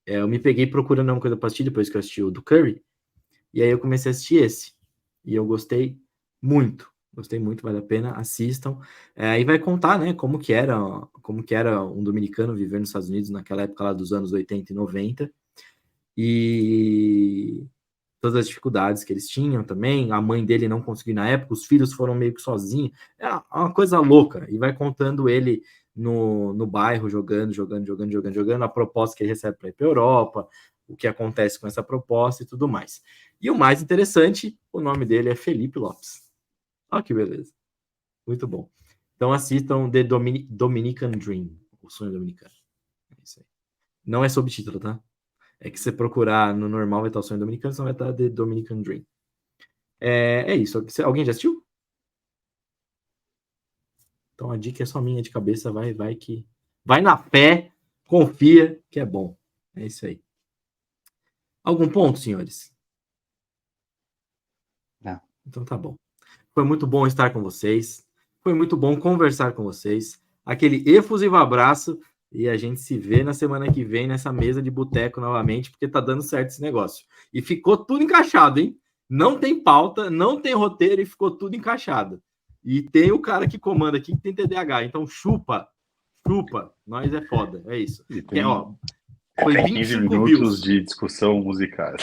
Eu me peguei procurando uma coisa para assistir depois que eu assisti o do Curry. E aí eu comecei a assistir esse. E eu gostei muito. Vale a pena. Assistam. Aí vai contar, né, como que era um dominicano viver nos Estados Unidos naquela época lá dos anos 80 e 90. E todas as dificuldades que eles tinham também. A mãe dele não conseguiu na época. Os filhos foram meio que sozinhos. É uma coisa louca. E vai contando ele no bairro, jogando, a proposta que ele recebe para ir para a Europa, o que acontece com essa proposta e tudo mais. E o mais interessante, o nome dele é Felipe Lopes. Olha que beleza. Muito bom. Então assistam The Dominican Dream, O Sonho Dominicano. É isso aí. Não é subtítulo, tá? É que você procurar no normal vai estar O Sonho Dominicano, senão vai estar The Dominican Dream. É isso. Alguém já assistiu? Então a dica é só minha de cabeça, vai na fé, confia que é bom. É isso aí. Algum ponto, senhores? Não. Então tá bom. Foi muito bom estar com vocês. Foi muito bom conversar com vocês. Aquele efusivo abraço e a gente se vê na semana que vem nessa mesa de boteco novamente, porque tá dando certo esse negócio. E ficou tudo encaixado, hein? Não tem pauta, não tem roteiro e ficou tudo encaixado. E tem o cara que comanda aqui que tem TDAH. Então chupa. Nós é foda. É isso. Foi 25 minutos views de discussão musical.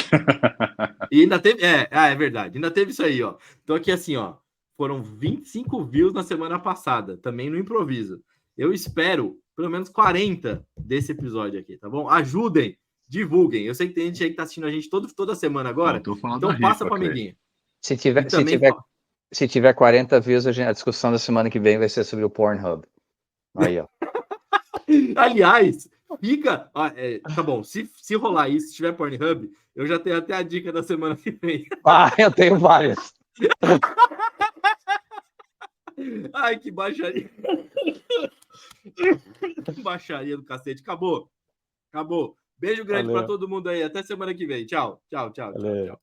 E ainda teve... é verdade. Ainda teve isso aí, ó. Então aqui assim, ó. Foram 25 views na semana passada. Também no improviso. Eu espero pelo menos 40 desse episódio aqui, tá bom? Ajudem. Divulguem. Eu sei que tem gente aí que tá assistindo a gente toda semana agora. Então passa para amiguinho. Se tiver 40 views, a discussão da semana que vem vai ser sobre o Pornhub. Aí, ó. Aliás, fica... tá bom, se rolar isso, se tiver Pornhub, eu já tenho até a dica da semana que vem. Eu tenho várias. Ai, que baixaria. Baixaria do cacete. Acabou. Beijo grande Valeu. para todo mundo aí. Até semana que vem. Tchau, tchau, tchau, tchau, Valeu. tchau.